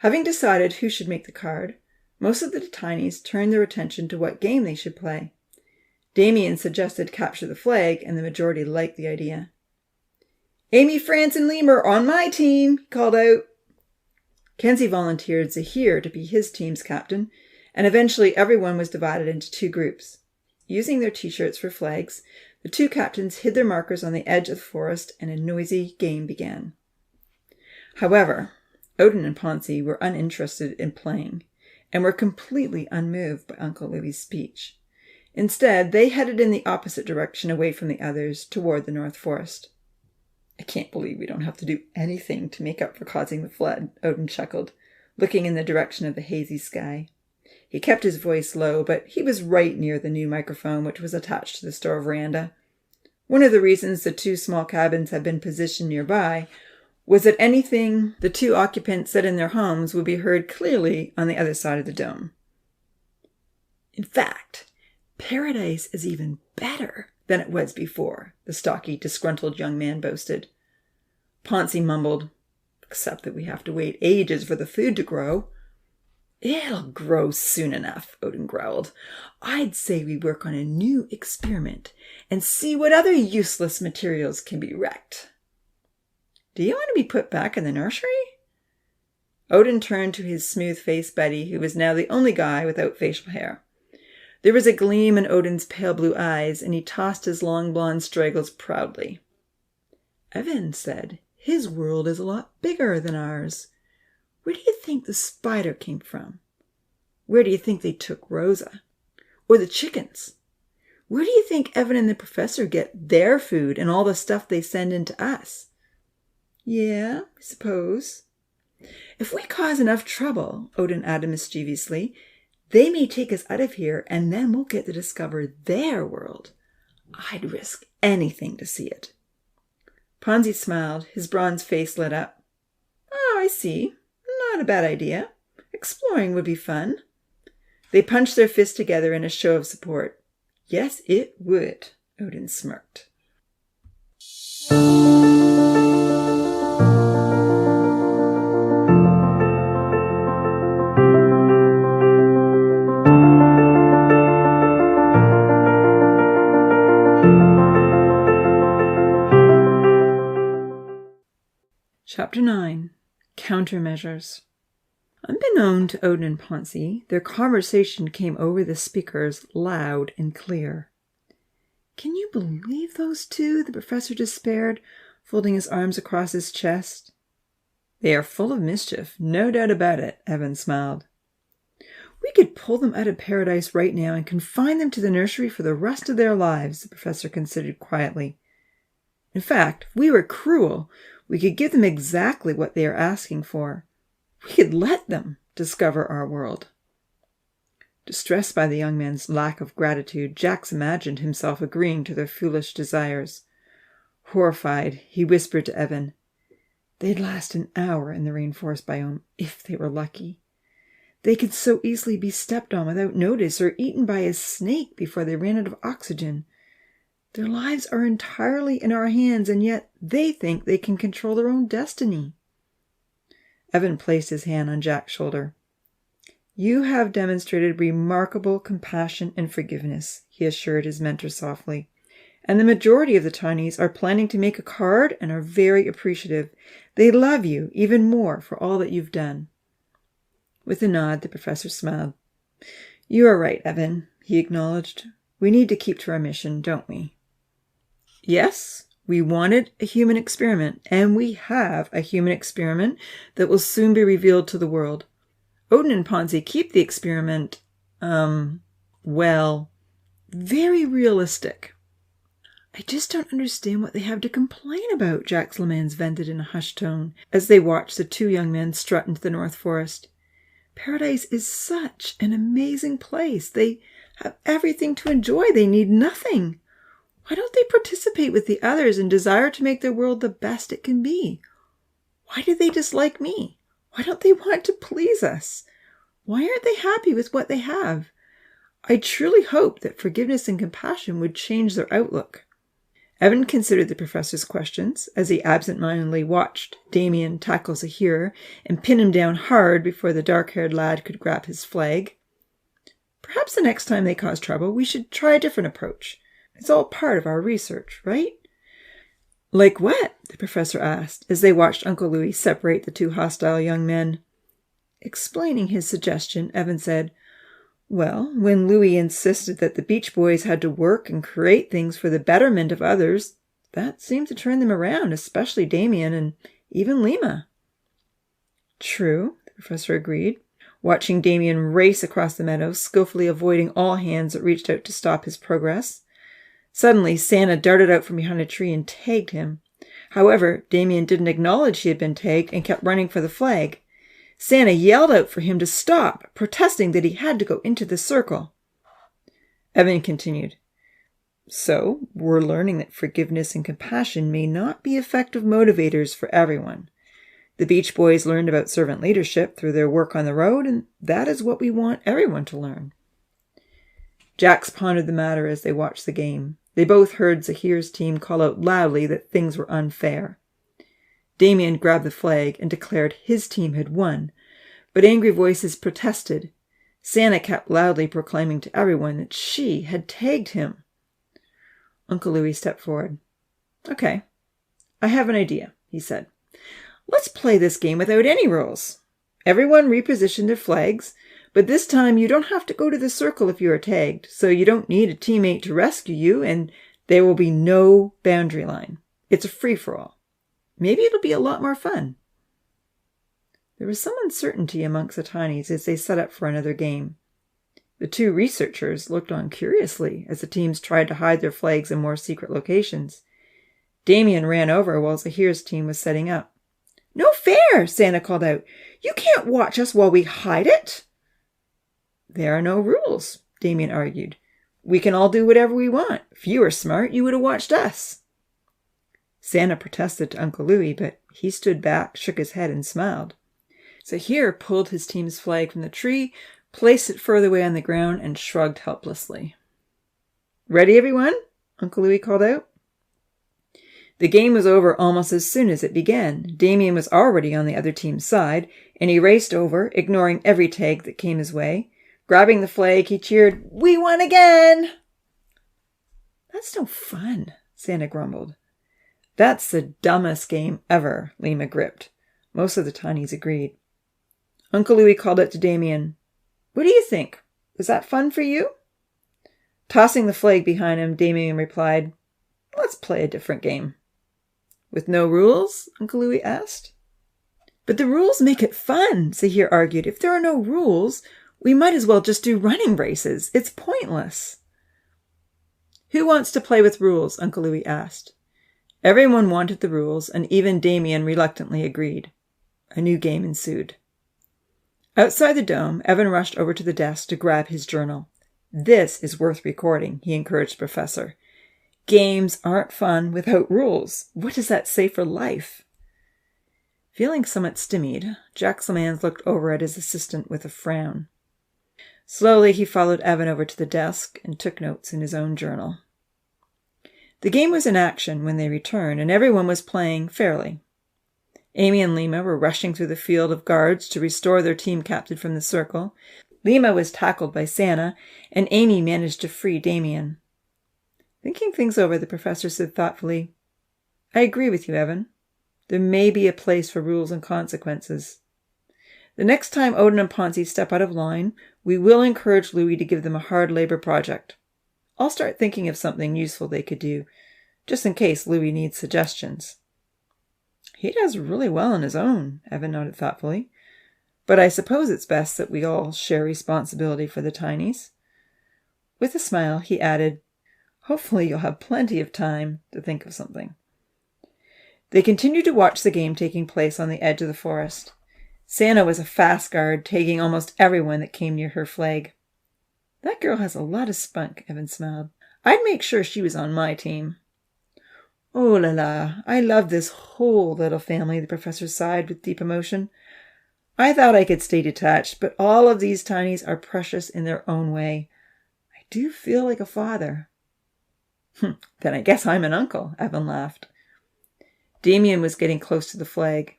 Having decided who should make the card, most of the tinies turned their attention to what game they should play. Damien suggested capture the flag, and the majority liked the idea. "Amy, France, and Liam are on my team," he called out. Kenzie volunteered Zahir to be his team's captain, and eventually everyone was divided into two groups. Using their t-shirts for flags, the two captains hid their markers on the edge of the forest, and a noisy game began. However, Odin and Ponzi were uninterested in playing, and were completely unmoved by Uncle Louie's speech. Instead, they headed in the opposite direction away from the others, toward the North Forest. "I can't believe we don't have to do anything to make up for causing the flood," Odin chuckled, looking in the direction of the hazy sky. He kept his voice low, but he was right near the new microphone, which was attached to the store veranda. One of the reasons the two small cabins had been positioned nearby was that anything the two occupants said in their homes would be heard clearly on the other side of the dome. "In fact, paradise is even better than it was before," the stocky, disgruntled young man boasted. Ponzi mumbled, "Except that we have to wait ages for the food to grow." "It'll grow soon enough," Odin growled. "I'd say we work on a new experiment and see what other useless materials can be wrecked." "Do you want to be put back in the nursery?" Odin turned to his smooth-faced buddy, who was now the only guy without facial hair. There was a gleam in Odin's pale blue eyes, and he tossed his long blonde straggles proudly. "Evan said his world is a lot bigger than ours. Where do you think the spider came from? Where do you think they took Rosa? Or the chickens? Where do you think Evan and the professor get their food and all the stuff they send in to us?" "Yeah, I suppose." "If we cause enough trouble," Odin added mischievously, "they may take us out of here, and then we'll get to discover their world. I'd risk anything to see it." Ponzi smiled. His bronze face lit up. "Oh, I see. Not a bad idea. Exploring would be fun." They punched their fists together in a show of support. "Yes, it would," Odin smirked. Chapter 9. Countermeasures. Unbeknown to Odin and Ponzi, their conversation came over the speakers loud and clear. "Can you believe those two?" the professor despaired, folding his arms across his chest. "They are full of mischief, no doubt about it," Evan smiled. "We could pull them out of paradise right now and confine them to the nursery for the rest of their lives," the professor considered quietly. "In fact, if we were cruel, we could give them exactly what they are asking for. We could let them discover our world." Distressed by the young man's lack of gratitude, Jax imagined himself agreeing to their foolish desires. Horrified, he whispered to Evan, "They'd last an hour in the rainforest biome, if they were lucky. They could so easily be stepped on without notice or eaten by a snake before they ran out of oxygen. Their lives are entirely in our hands, and yet they think they can control their own destiny." Evan placed his hand on Jack's shoulder. "You have demonstrated remarkable compassion and forgiveness," he assured his mentor softly. "And the majority of the Tinies are planning to make a card and are very appreciative. They love you even more for all that you've done." With a nod, the professor smiled. "You are right, Evan," he acknowledged. "We need to keep to our mission, don't we?" "Yes, we wanted a human experiment, and we have a human experiment that will soon be revealed to the world. Odin and Ponzi keep the experiment, well, very realistic." "I just don't understand what they have to complain about," Jax Lemans vented in a hushed tone as they watched the two young men strut into the North Forest. "Paradise is such an amazing place. They have everything to enjoy. They need nothing. Why don't they participate with the others and desire to make their world the best it can be? Why do they dislike me? Why don't they want to please us? Why aren't they happy with what they have? I truly hope that forgiveness and compassion would change their outlook." Evan considered the professor's questions as he absent-mindedly watched Damien tackle Zahir and pin him down hard before the dark-haired lad could grab his flag. "Perhaps the next time they cause trouble, we should try a different approach. It's all part of our research, right?" "Like what?" the professor asked as they watched Uncle Louis separate the two hostile young men. Explaining his suggestion, Evan said, "Well, when Louis insisted that the Beach Boys had to work and create things for the betterment of others, that seemed to turn them around, especially Damien and even Lima." "True," the professor agreed, watching Damien race across the meadow, skillfully avoiding all hands that reached out to stop his progress. Suddenly, Santa darted out from behind a tree and tagged him. However, Damien didn't acknowledge he had been tagged and kept running for the flag. Santa yelled out for him to stop, protesting that he had to go into the circle. Evan continued, "So, we're learning that forgiveness and compassion may not be effective motivators for everyone. The Beach Boys learned about servant leadership through their work on the road, and that is what we want everyone to learn." Jax pondered the matter as they watched the game. They both heard Zahir's team call out loudly that things were unfair. Damien grabbed the flag and declared his team had won, but angry voices protested. Santa kept loudly proclaiming to everyone that she had tagged him. Uncle Louis stepped forward. "Okay, I have an idea," he said. "Let's play this game without any rules. Everyone reposition their flags, but this time you don't have to go to the circle if you are tagged, so you don't need a teammate to rescue you, and there will be no boundary line. It's a free-for-all. Maybe it'll be a lot more fun." There was some uncertainty amongst the Tinies as they set up for another game. The two researchers looked on curiously as the teams tried to hide their flags in more secret locations. Damien ran over while Zahir's team was setting up. "No fair!" Santa called out. "You can't watch us while we hide it." "There are no rules," Damien argued. "We can all do whatever we want. If you were smart, you would have watched us." Santa protested to Uncle Louis, but he stood back, shook his head, and smiled. Zahir pulled his team's flag from the tree, placed it further away on the ground, and shrugged helplessly. "Ready, everyone?" Uncle Louis called out. The game was over almost as soon as it began. Damien was already on the other team's side, and he raced over, ignoring every tag that came his way. Grabbing the flag, he cheered, "We won again!" "That's no fun," Santa grumbled. "That's the dumbest game ever," Lima gripped. Most of the Tinies agreed. Uncle Louis called out to Damien, "What do you think? Was that fun for you?" Tossing the flag behind him, Damien replied, "Let's play a different game." "With no rules?" Uncle Louis asked. "But the rules make it fun," Zahir argued. "If there are no rules, we might as well just do running races. It's pointless." "Who wants to play with rules?" Uncle Louis asked. Everyone wanted the rules, and even Damien reluctantly agreed. A new game ensued. Outside the dome, Evan rushed over to the desk to grab his journal. "This is worth recording," he encouraged the professor. "Games aren't fun without rules. What does that say for life?" Feeling somewhat stymied, Jax Lemans looked over at his assistant with a frown. Slowly, he followed Evan over to the desk and took notes in his own journal. The game was in action when they returned, and everyone was playing fairly. Amy and Lima were rushing through the field of guards to restore their team captain from the circle. Lima was tackled by Santa, and Amy managed to free Damien. Thinking things over, the professor said thoughtfully, "I agree with you, Evan. There may be a place for rules and consequences. The next time Odin and Ponzi step out of line, we will encourage Louis to give them a hard labor project. I'll start thinking of something useful they could do, just in case Louis needs suggestions. He does really well on his own, Evan nodded thoughtfully. But I suppose it's best that we all share responsibility for the tinies. With a smile, he added, hopefully you'll have plenty of time to think of something. They continued to watch the game taking place on the edge of the forest. Santa was a fast guard, taking almost everyone that came near her flag. That girl has a lot of spunk, Evan smiled. I'd make sure she was on my team. Oh la la, I love this whole little family, the professor sighed with deep emotion. I thought I could stay detached, but all of these tinies are precious in their own way. I do feel like a father. Then I guess I'm an uncle, Evan laughed. Damien was getting close to the flag.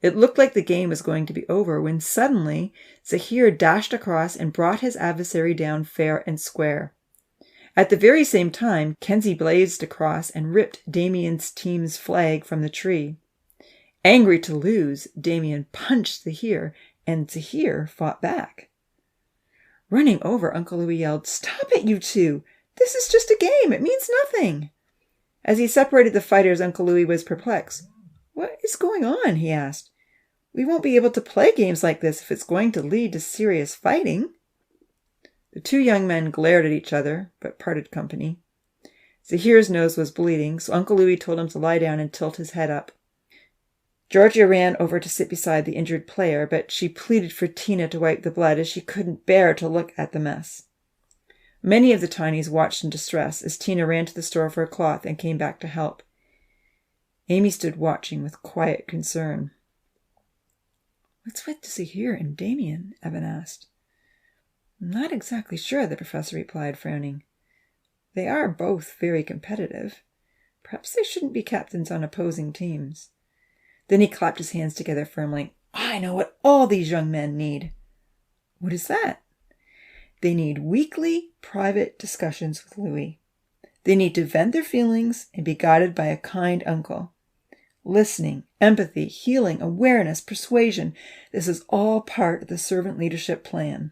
It looked like the game was going to be over when suddenly Zahir dashed across and brought his adversary down fair and square. At the very same time, Kenzie blazed across and ripped Damien's team's flag from the tree. Angry to lose, Damien punched Zahir, and Zahir fought back. Running over, Uncle Louis yelled, "Stop it, you two! This is just a game. It means nothing." As he separated the fighters, Uncle Louis was perplexed. "What is going on?" he asked. "We won't be able to play games like this if it's going to lead to serious fighting." The two young men glared at each other, but parted company. Zahir's nose was bleeding, so Uncle Louis told him to lie down and tilt his head up. Georgia ran over to sit beside the injured player, but she pleaded for Tina to wipe the blood as she couldn't bear to look at the mess. Many of the tinies watched in distress as Tina ran to the store for a cloth and came back to help. Amy stood watching with quiet concern. "What's with Zahir and Damien?" Evan asked. "I'm not exactly sure," the professor replied, frowning. "They are both very competitive. Perhaps they shouldn't be captains on opposing teams." Then he clapped his hands together firmly. "I know what all these young men need." "What is that?" "They need weekly, private discussions with Louis. They need to vent their feelings and be guided by a kind uncle. Listening, empathy, healing, awareness, persuasion. This is all part of the servant leadership plan."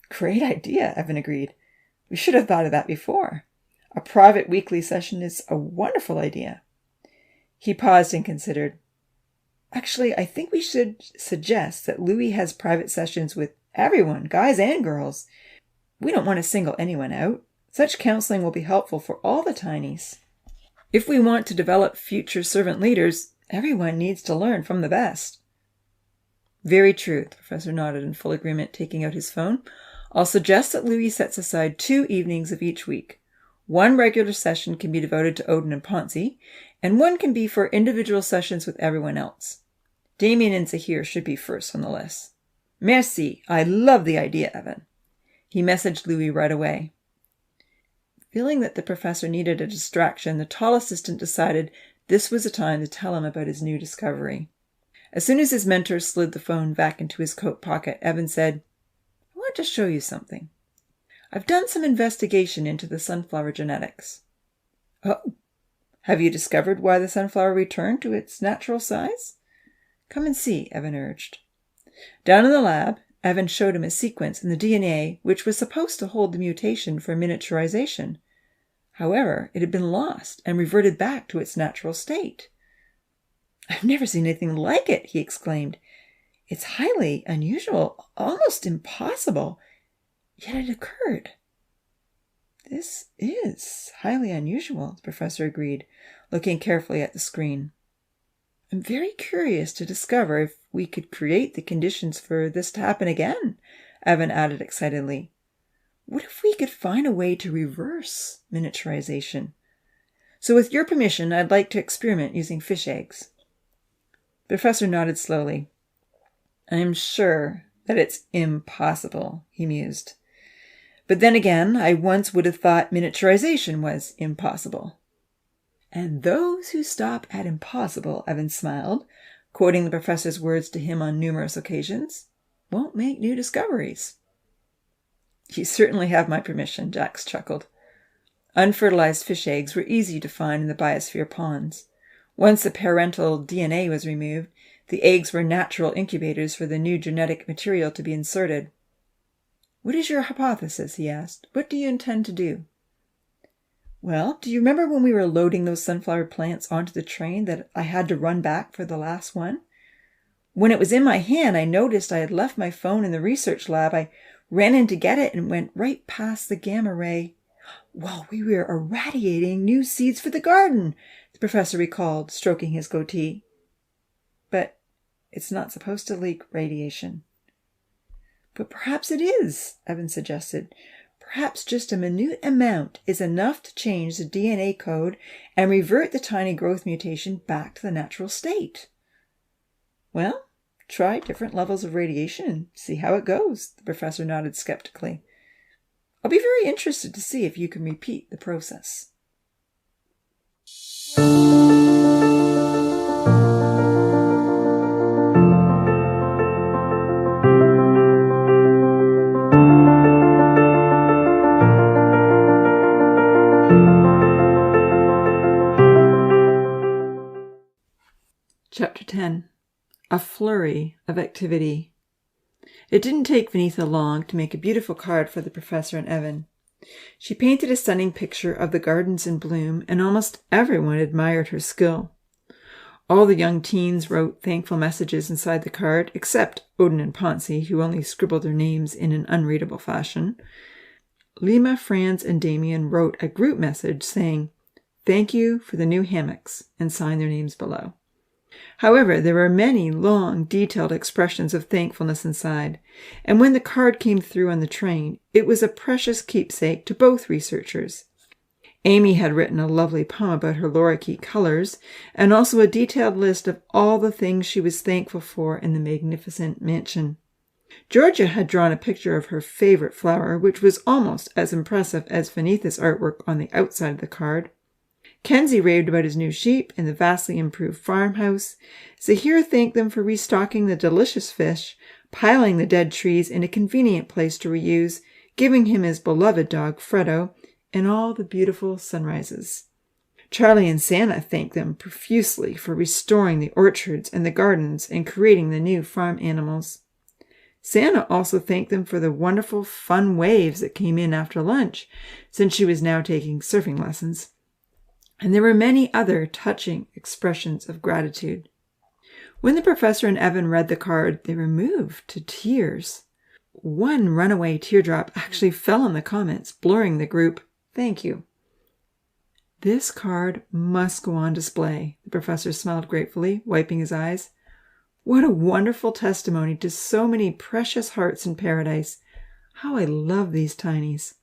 "Great idea," Evan agreed. "We should have thought of that before. A private weekly session is a wonderful idea." He paused and considered. "Actually, I think we should suggest that Louis has private sessions with everyone, guys and girls. We don't want to single anyone out. Such counseling will be helpful for all the tinies. If we want to develop future servant leaders, everyone needs to learn from the best." "Very true," the professor nodded in full agreement, taking out his phone. "I'll suggest that Louis sets aside 2 evenings of each week. One regular session can be devoted to Odin and Ponzi, and one can be for individual sessions with everyone else. Damien and Zahir should be first on the list." "Merci. I love the idea, Evan." He messaged Louis right away. Feeling that the professor needed a distraction, the tall assistant decided this was the time to tell him about his new discovery. As soon as his mentor slid the phone back into his coat pocket, Evan said, "I want to show you something. I've done some investigation into the sunflower genetics." "Oh, have you discovered why the sunflower returned to its natural size?" "Come and see," Evan urged. Down in the lab, Evan showed him a sequence in the DNA which was supposed to hold the mutation for miniaturization. However, it had been lost and reverted back to its natural state. "I've never seen anything like it," he exclaimed. "It's highly unusual, almost impossible, yet it occurred." "This is highly unusual," the professor agreed, looking carefully at the screen. "I'm very curious to discover if we could create the conditions for this to happen again," Evan added excitedly. "What if we could find a way to reverse miniaturization? So with your permission, I'd like to experiment using fish eggs." The professor nodded slowly. "I'm sure that it's impossible," he mused. "But then again, I once would have thought miniaturization was impossible." "And those who stop at impossible," Evan smiled, quoting the professor's words to him on numerous occasions, "won't make new discoveries." "You certainly have my permission," Jax chuckled. Unfertilized fish eggs were easy to find in the biosphere ponds. Once the parental DNA was removed, the eggs were natural incubators for the new genetic material to be inserted. "What is your hypothesis?" he asked. "What do you intend to do?" "Well, do you remember when we were loading those sunflower plants onto the train that I had to run back for the last one? When it was in my hand, I noticed I had left my phone in the research lab. I ran in to get it and went right past the gamma ray while we were irradiating new seeds for the garden," the professor recalled, stroking his goatee. "But it's not supposed to leak radiation." "But perhaps it is," Evan suggested. "Perhaps just a minute amount is enough to change the DNA code and revert the tiny growth mutation back to the natural state." "Well, try different levels of radiation and see how it goes," the professor nodded skeptically. "I'll be very interested to see if you can repeat the process." Chapter 10. A Flurry of Activity. It didn't take Vinitha long to make a beautiful card for the professor and Evan. She painted a stunning picture of the gardens in bloom, and almost everyone admired her skill. All the young teens wrote thankful messages inside the card, except Odin and Ponzi, who only scribbled their names in an unreadable fashion. Lima, Franz, and Damien wrote a group message saying, "Thank you for the new hammocks," and signed their names below. However, there were many long, detailed expressions of thankfulness inside, and when the card came through on the train, it was a precious keepsake to both researchers. Amy had written a lovely poem about her lorikeet colors, and also a detailed list of all the things she was thankful for in the magnificent mansion. Georgia had drawn a picture of her favorite flower, which was almost as impressive as Vinitha's artwork on the outside of the card. Kenzie raved about his new sheep and the vastly improved farmhouse. Zahir thanked them for restocking the delicious fish, piling the dead trees in a convenient place to reuse, giving him his beloved dog Fredo, and all the beautiful sunrises. Charlie and Santa thanked them profusely for restoring the orchards and the gardens and creating the new farm animals. Santa also thanked them for the wonderful, fun waves that came in after lunch, since she was now taking surfing lessons. And there were many other touching expressions of gratitude. When the professor and Evan read the card, they were moved to tears. One runaway teardrop actually fell in the comments, blurring the group, "Thank you." "This card must go on display," the professor smiled gratefully, wiping his eyes. "What a wonderful testimony to so many precious hearts in paradise. How I love these tinies."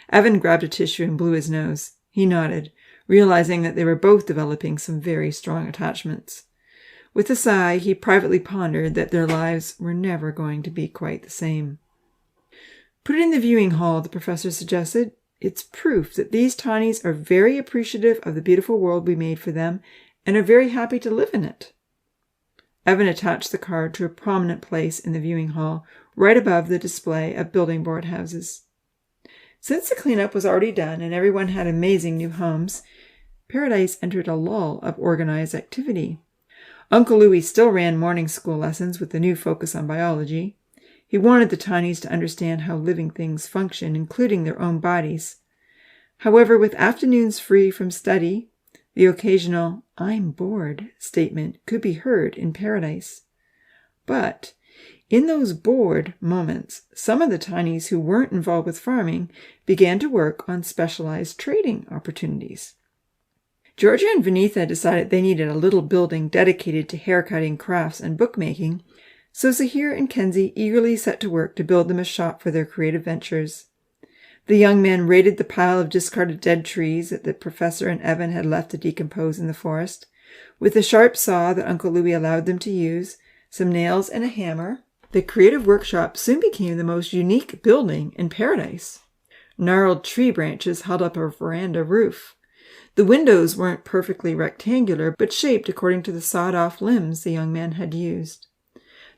Evan grabbed a tissue and blew his nose. He nodded, realizing that they were both developing some very strong attachments. With a sigh, he privately pondered that their lives were never going to be quite the same. "Put it in the viewing hall," the professor suggested. "It's proof that these tinies are very appreciative of the beautiful world we made for them and are very happy to live in it." Evan attached the card to a prominent place in the viewing hall, right above the display of building board houses. Since the cleanup was already done and everyone had amazing new homes, Paradise entered a lull of organized activity. Uncle Louis still ran morning school lessons with the new focus on biology. He wanted the tinies to understand how living things function, including their own bodies. However, with afternoons free from study, the occasional "I'm bored" statement could be heard in Paradise. But in those bored moments, some of the tinies who weren't involved with farming began to work on specialized trading opportunities. Georgia and Vinitha decided they needed a little building dedicated to haircutting, crafts, and bookmaking, so Zahir and Kenzie eagerly set to work to build them a shop for their creative ventures. The young men raided the pile of discarded dead trees that the professor and Evan had left to decompose in the forest. With the sharp saw that Uncle Louis allowed them to use, some nails, and a hammer, the creative workshop soon became the most unique building in Paradise. Gnarled tree branches held up a veranda roof. The windows weren't perfectly rectangular, but shaped according to the sawed-off limbs the young men had used.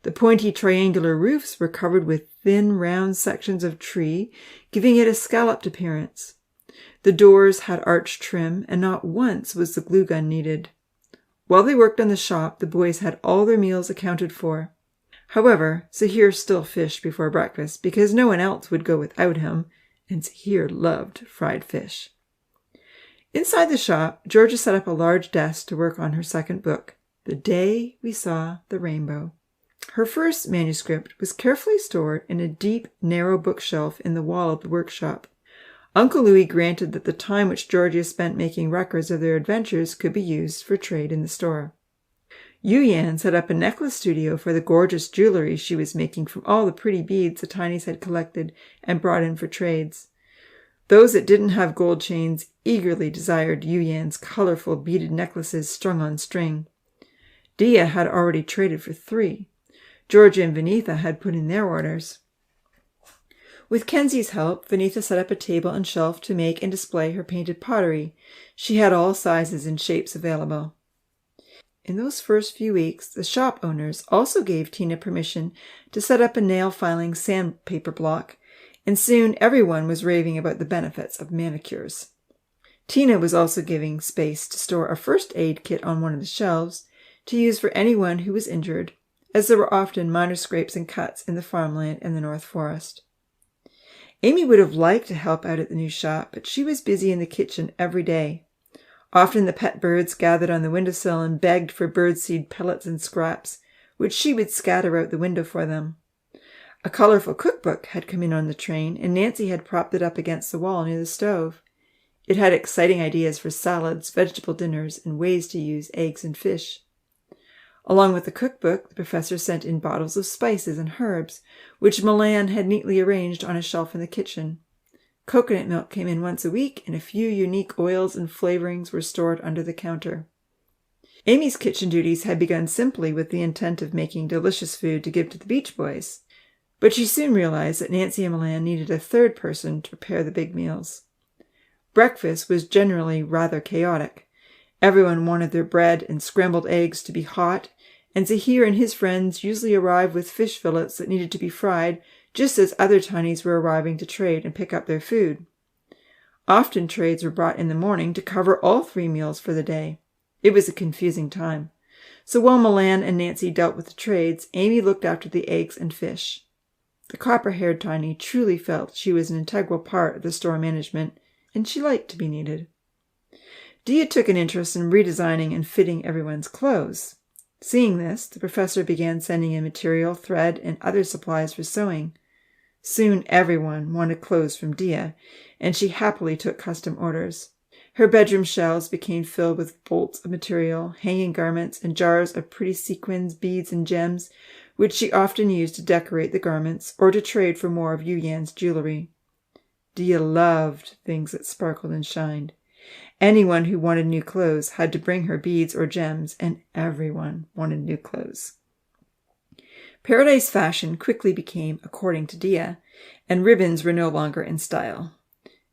The pointy triangular roofs were covered with thin, round sections of tree, giving it a scalloped appearance. The doors had arched trim, and not once was the glue gun needed. While they worked on the shop, the boys had all their meals accounted for. However, Zahir still fished before breakfast because no one else would go without him, and Zahir loved fried fish. Inside the shop, Georgia set up a large desk to work on her second book, The Day We Saw the Rainbow. Her first manuscript was carefully stored in a deep, narrow bookshelf in the wall of the workshop. Uncle Louis granted that the time which Georgia spent making records of their adventures could be used for trade in the store. Yu Yan set up a necklace studio for the gorgeous jewelry she was making from all the pretty beads the Tinies had collected and brought in for trades. Those that didn't have gold chains eagerly desired Yu Yan's colorful beaded necklaces strung on string. Dia had already traded for 3. Georgia and Vinitha had put in their orders. With Kenzie's help, Vinitha set up a table and shelf to make and display her painted pottery. She had all sizes and shapes available. In those first few weeks, the shop owners also gave Tina permission to set up a nail-filing sandpaper block, and soon everyone was raving about the benefits of manicures. Tina was also giving space to store a first aid kit on one of the shelves to use for anyone who was injured, as there were often minor scrapes and cuts in the farmland and the North Forest. Amy would have liked to help out at the new shop, but she was busy in the kitchen every day. Often the pet birds gathered on the windowsill and begged for birdseed pellets and scraps, which she would scatter out the window for them. A colorful cookbook had come in on the train, and Nancy had propped it up against the wall near the stove. It had exciting ideas for salads, vegetable dinners, and ways to use eggs and fish. Along with the cookbook, the professor sent in bottles of spices and herbs, which Milan had neatly arranged on a shelf in the kitchen. Coconut milk came in once a week, and a few unique oils and flavorings were stored under the counter. Amy's kitchen duties had begun simply with the intent of making delicious food to give to the Beach Boys, but she soon realized that Nancy and Milan needed a third person to prepare the big meals. Breakfast was generally rather chaotic. Everyone wanted their bread and scrambled eggs to be hot, and Zahir and his friends usually arrived with fish fillets that needed to be fried just as other Tinies were arriving to trade and pick up their food. Often trades were brought in the morning to cover all 3 meals for the day. It was a confusing time. So while Milan and Nancy dealt with the trades, Amy looked after the eggs and fish. The copper-haired Tiny truly felt she was an integral part of the store management, and she liked to be needed. Dia took an interest in redesigning and fitting everyone's clothes. Seeing this, the professor began sending in material, thread, and other supplies for sewing. Soon everyone wanted clothes from Dia, and she happily took custom orders. Her bedroom shelves became filled with bolts of material, hanging garments, and jars of pretty sequins, beads, and gems, which she often used to decorate the garments or to trade for more of Yu Yan's jewelry. Dia loved things that sparkled and shined. Anyone who wanted new clothes had to bring her beads or gems, and everyone wanted new clothes. Paradise fashion quickly became according to Dia, and ribbons were no longer in style.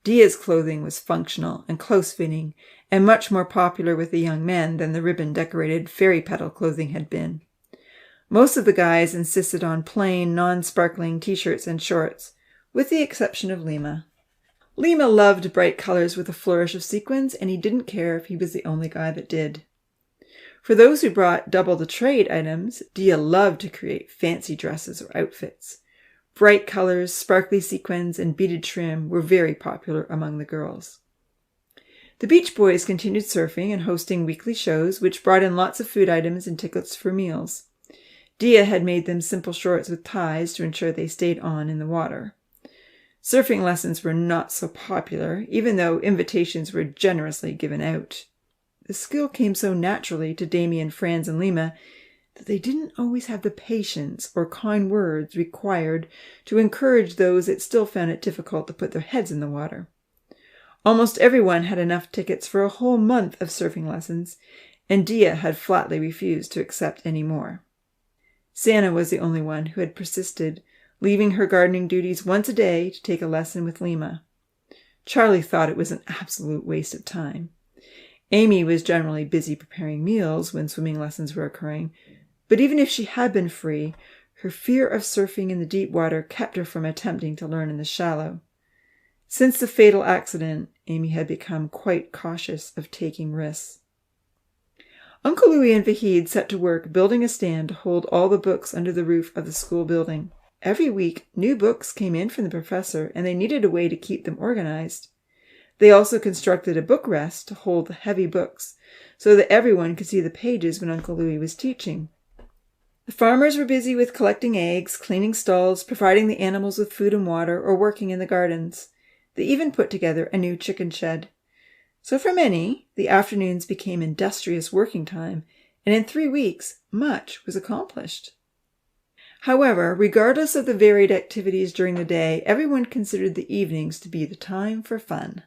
Dia's clothing was functional and close-fitting, and much more popular with the young men than the ribbon-decorated fairy petal clothing had been. Most of the guys insisted on plain, non-sparkling t-shirts and shorts, with the exception of Lima. Lima loved bright colors with a flourish of sequins, and he didn't care if he was the only guy that did. For those who brought double the trade items, Dia loved to create fancy dresses or outfits. Bright colors, sparkly sequins, and beaded trim were very popular among the girls. The Beach Boys continued surfing and hosting weekly shows, which brought in lots of food items and tickets for meals. Dia had made them simple shorts with ties to ensure they stayed on in the water. Surfing lessons were not so popular, even though invitations were generously given out. The skill came so naturally to Damien, Franz, and Lima that they didn't always have the patience or kind words required to encourage those that still found it difficult to put their heads in the water. Almost everyone had enough tickets for a whole month of surfing lessons, and Dia had flatly refused to accept any more. Santa was the only one who had persisted, leaving her gardening duties once a day to take a lesson with Lima. Charlie thought it was an absolute waste of time. Amy was generally busy preparing meals when swimming lessons were occurring, but even if she had been free, her fear of surfing in the deep water kept her from attempting to learn in the shallow. Since the fatal accident, Amy had become quite cautious of taking risks. Uncle Louis and Vahid set to work building a stand to hold all the books under the roof of the school building. Every week, new books came in from the professor, and they needed a way to keep them organized. They also constructed a book rest to hold the heavy books, so that everyone could see the pages when Uncle Louis was teaching. The farmers were busy with collecting eggs, cleaning stalls, providing the animals with food and water, or working in the gardens. They even put together a new chicken shed. So for many, the afternoons became industrious working time, and in 3 weeks, much was accomplished. However, regardless of the varied activities during the day, everyone considered the evenings to be the time for fun.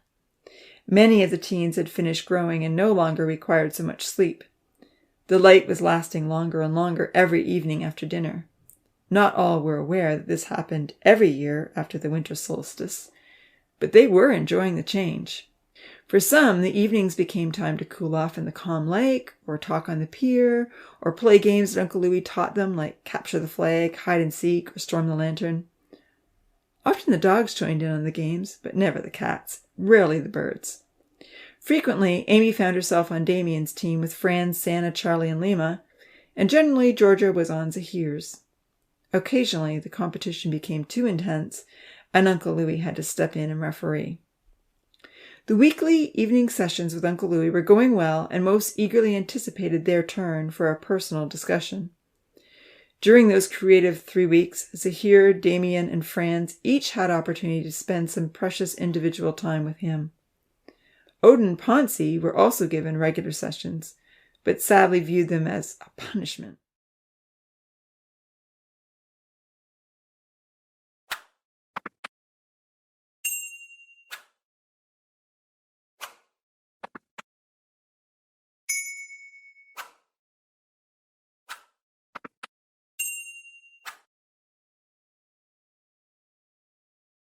Many of the teens had finished growing and no longer required so much sleep. The light was lasting longer and longer every evening after dinner. Not all were aware that this happened every year after the winter solstice, but they were enjoying the change. For some, the evenings became time to cool off in the calm lake, or talk on the pier, or play games that Uncle Louis taught them, like capture the flag, hide and seek, or storm the lantern. Often the dogs joined in on the games, but never the cats, rarely the birds. Frequently, Amy found herself on Damien's team with Franz, Santa, Charlie, and Lima, and generally Georgia was on Zahir's. Occasionally, the competition became too intense, and Uncle Louis had to step in and referee. The weekly evening sessions with Uncle Louis were going well, and most eagerly anticipated their turn for a personal discussion. During those creative 3 weeks, Zahir, Damien, and Franz each had opportunity to spend some precious individual time with him. Odin and Ponzi were also given regular sessions, but sadly viewed them as a punishment.